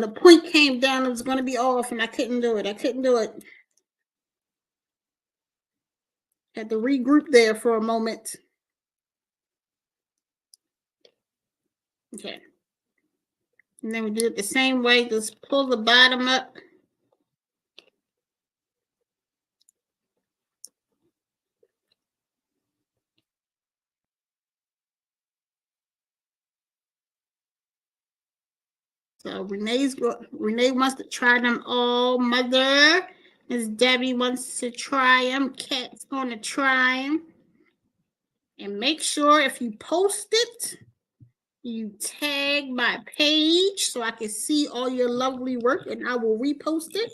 [SPEAKER 1] the point came down, it was going to be off, and I couldn't do it. I couldn't do it. Had to regroup there for a moment. Okay. And then we do it the same way. Just pull the bottom up. So Renee wants to try them all. Mother, Miss Debbie wants to try them. Kat's going to try them. And make sure if you post it, you tag my page so I can see all your lovely work and I will repost it.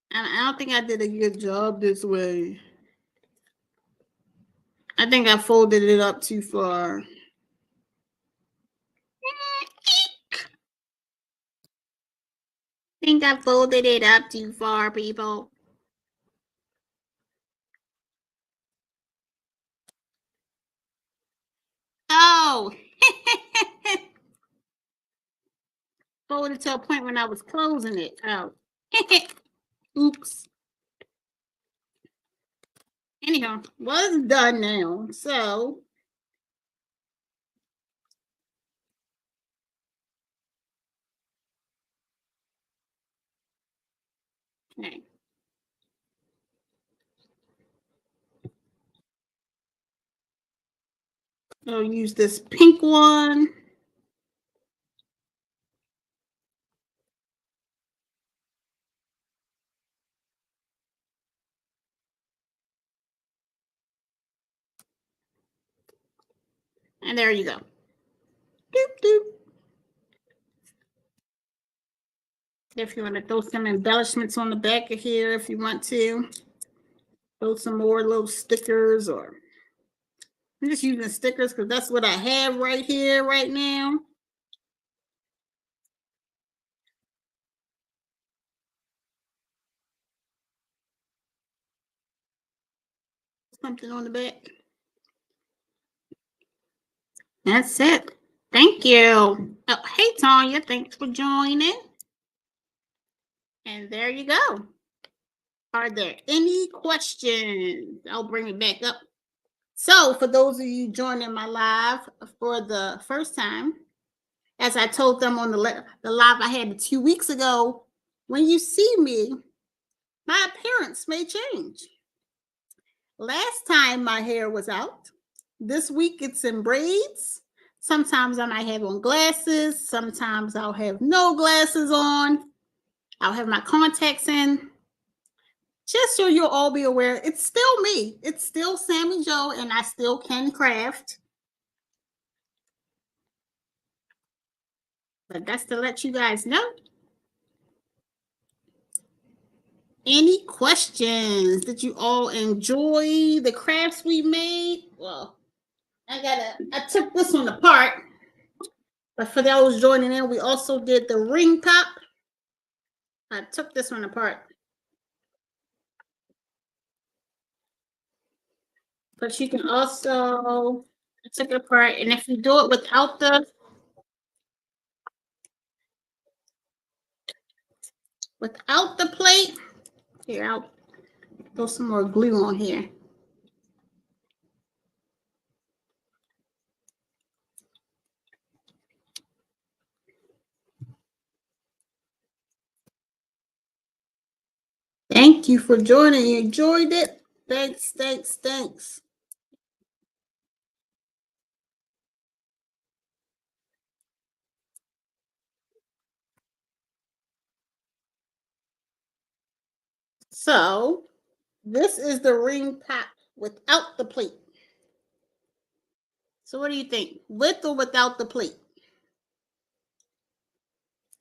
[SPEAKER 1] And I don't think I did a good job this way. I think I folded it up too far. I think I folded it up too far, people. Oh, Folded to a point when I was closing it. Oh. Oops. Anyhow, well, it's done now. So okay. I'll use this pink one. And there you go. Doop, doop. If you want to throw some embellishments on the back of here, if you want to, throw some more little stickers, or I'm just using stickers because that's what I have right here right now. Something on the back. That's it. Thank you. Oh, hey, Tanya. Thanks for joining. And there you go. Are there any questions? I'll bring it back up. So, for those of you joining my live for the first time, as I told them on the live I had 2 weeks ago, when you see me, my appearance may change. Last time my hair was out. This week it's in braids. Sometimes I might have on glasses. Sometimes I'll have no glasses on. I'll have my contacts in. Just so you'll all be aware, it's still me. It's still Sammy Joe, and I still can craft. But that's to let you guys know. Any questions? Did you all enjoy the crafts we made? Well, I took this one apart. But for those joining in, we also did the ring pop. I took this one apart. But you can also take it apart. And if you do it without the plate, here, I'll throw some more glue on here. Thank you for joining. You enjoyed it? Thanks, thanks, thanks. So, this is the ring pop without the plate. So, what do you think? With or without the plate?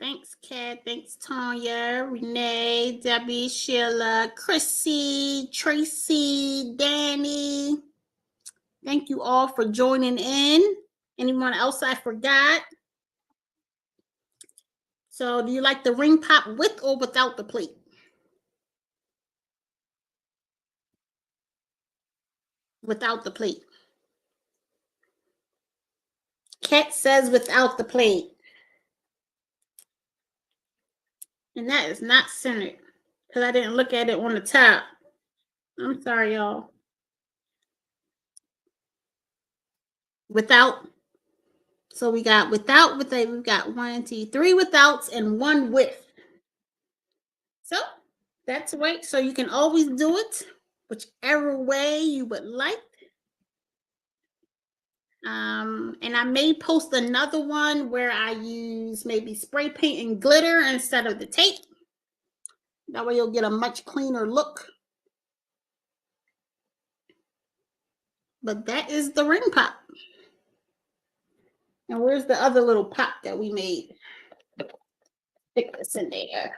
[SPEAKER 1] Thanks, Kat. Thanks, Tanya, Renee, Debbie, Sheila, Chrissy, Tracy, Danny. Thank you all for joining in. Anyone else I forgot? So, do you like the ring pop with or without the plate? Without the plate. Kat says without the plate. And that is not centered because I didn't look at it on the top. I'm sorry, y'all. Without. So we got without with a, we've got 1, 2, 3 withouts and 1 with. So that's right. So you can always do it whichever way you would like. And I may post another one where I use maybe spray paint and glitter instead of the tape. That way you'll get a much cleaner look. But that is the ring pop. And where's the other little pop that we made? Stick this in there.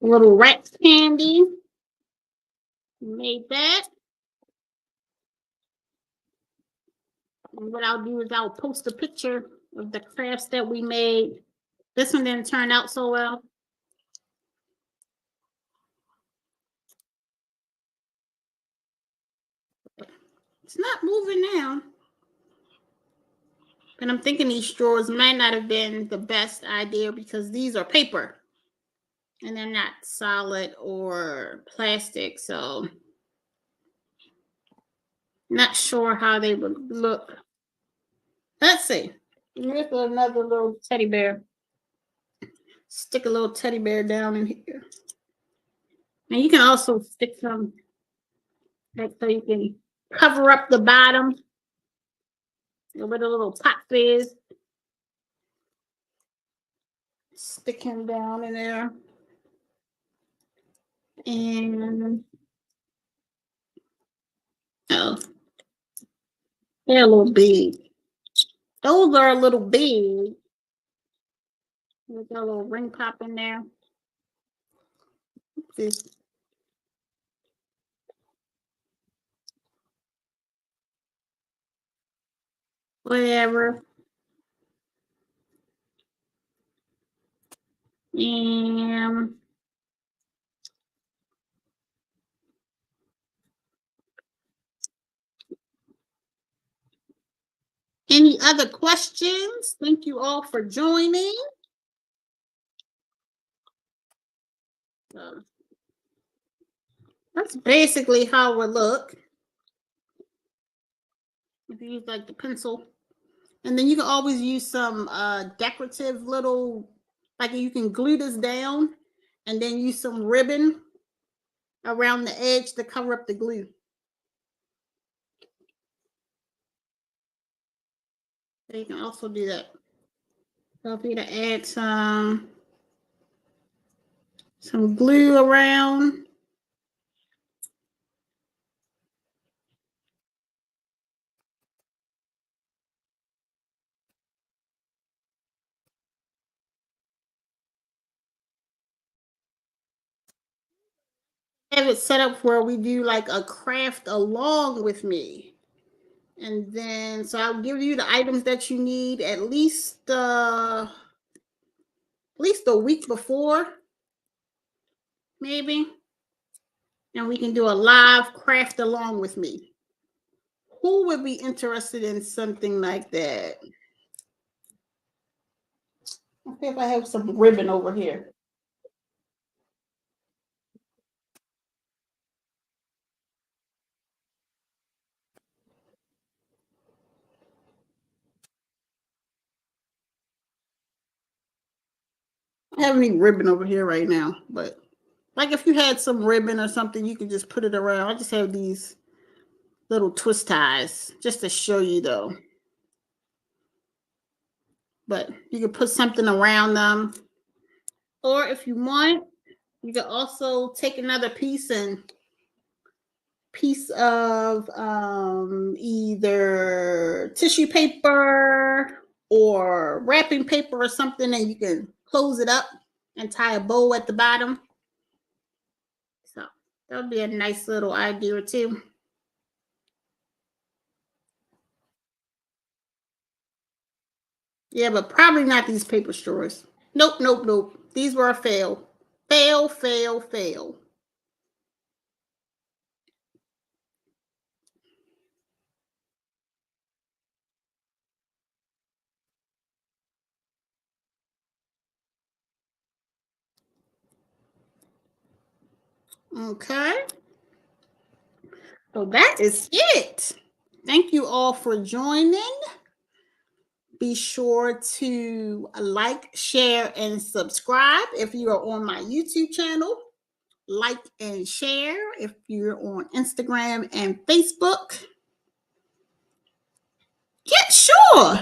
[SPEAKER 1] Little rat candy. Made that. And what I'll do is I'll post a picture of the crafts that we made. This one didn't turn out so well. It's not moving now. And I'm thinking these straws might not have been the best idea because these are paper and they're not solid or plastic. So not sure how they would look. Let's see. Here's another little teddy bear. Stick a little teddy bear down in here. And you can also stick some, like, so you can cover up the bottom where the little pop is. Stick him down in there. And oh, they're a little big. Those are a little big. There's a little ring pop in there. This. Whatever. And any other questions? Thank you all for joining. That's basically how it look. If you use like the pencil. And then you can always use some decorative little, like you can glue this down and then use some ribbon around the edge to cover up the glue. So you can also do that. So if you to add some glue around. Have it set up where we do like a craft along with me. And then, so I'll give you the items that you need at least a week before, maybe. And we can do a live craft along with me. Who would be interested in something like that? Okay, if I have some ribbon over here. I don't have any ribbon over here right now, but like if you had some ribbon or something, you could just put it around. I just have these little twist ties just to show you though. But you can put something around them. Or if you want, you can also take another piece of either tissue paper or wrapping paper or something, and you can close it up and tie a bow at the bottom. So that would be a nice little idea too. Yeah, but probably not these paper straws. Nope, nope, nope. These were a fail. Fail, fail, fail. Okay. So that is it. Thank you all for joining. Be sure to like, share, and subscribe if you are on my YouTube channel. Like and share if you're on Instagram and Facebook. Yeah, sure.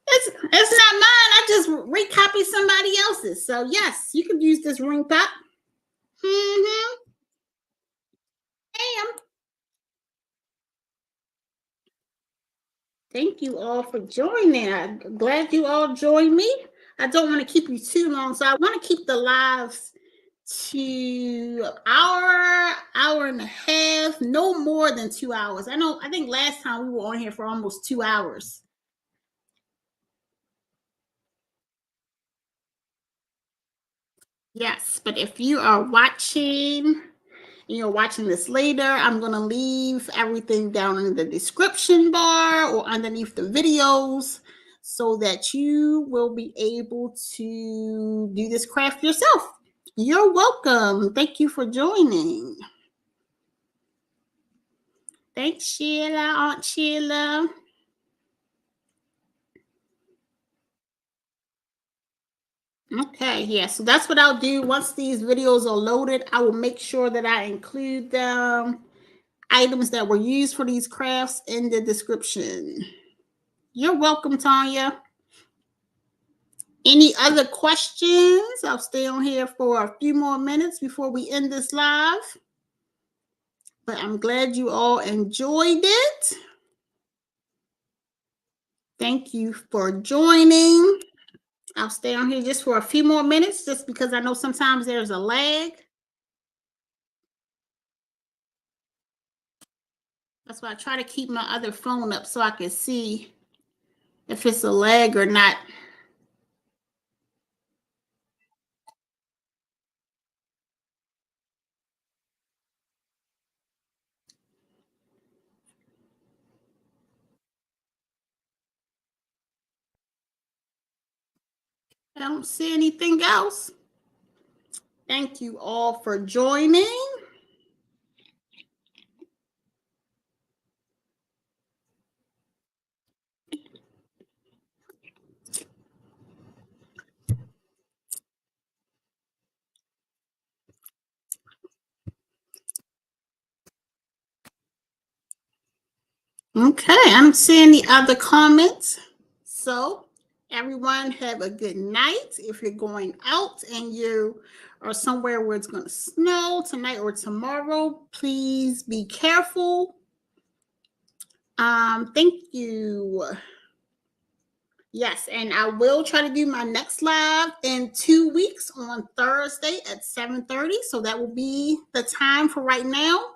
[SPEAKER 1] It's not mine. I just recopy somebody else's. So yes, you can use this ring pop. Mm-hmm. Bam. Thank you all for joining. I'm glad you all joined me. I don't want to keep you too long, so I want to keep the lives to hour and a half, no more than 2 hours. I think last time we were on here for almost 2 hours. Yes, but if you are watching and you're watching this later, I'm going to leave everything down in the description bar or underneath the videos so that you will be able to do this craft yourself. You're welcome. Thank you for joining. Thanks, Sheila, Aunt Sheila. Okay, yeah, so that's what I'll do. Once these videos are loaded, I will make sure that I include them items that were used for these crafts in the description. You're welcome, Tanya. Any other questions? I'll stay on here for a few more minutes before we end this live. But I'm glad you all enjoyed it. Thank you for joining. I'll stay on here just for a few more minutes, just because I know sometimes there's a lag. That's why I try to keep my other phone up so I can see if it's a lag or not. I don't see anything else. Thank you all for joining. Okay, I don't see any other comments. So everyone have a good night. If you're going out and you are somewhere where it's going to snow tonight or tomorrow, please be careful. Thank you. Yes, and I will try to do my next live in 2 weeks on Thursday at 7:30. So that will be the time for right now.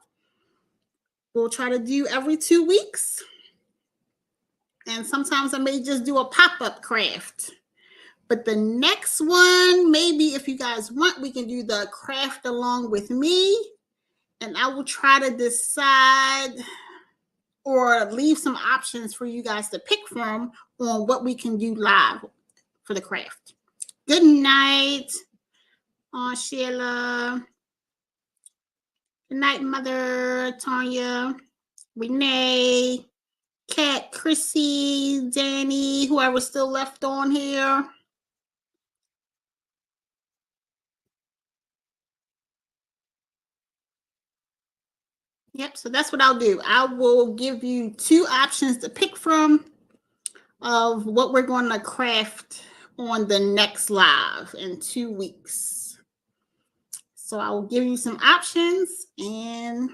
[SPEAKER 1] We'll try to do every 2 weeks. And sometimes I may just do a pop-up craft. But the next one, maybe if you guys want, we can do the craft along with me. And I will try to decide or leave some options for you guys to pick from on what we can do live for the craft. Good night, Aunt Sheila. Good night, Mother Tanya, Renee, Kat, Chrissy, Danny, whoever's still left on here. Yep, so that's what I'll do. I will give you 2 options to pick from of what we're going to craft on the next live in 2 weeks. So I will give you some options, and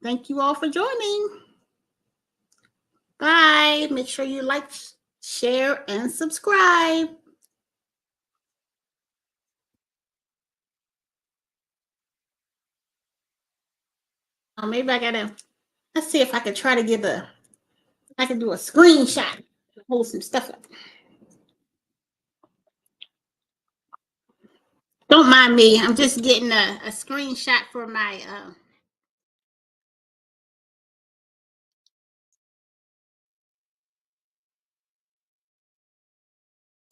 [SPEAKER 1] thank you all for joining. Bye. Make sure you like, share, and subscribe. Oh, maybe I gotta, let's see if I can try to get I can do a screenshot to hold some stuff up. Don't mind me. I'm just getting a screenshot for my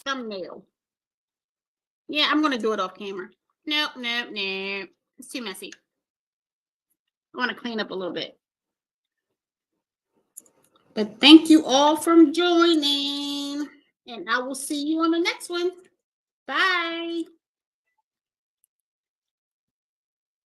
[SPEAKER 1] thumbnail. Yeah, I'm gonna do it off camera. Nope. It's too messy. I want to clean up a little bit. But thank you all for joining. And I will see you on the next one. Bye.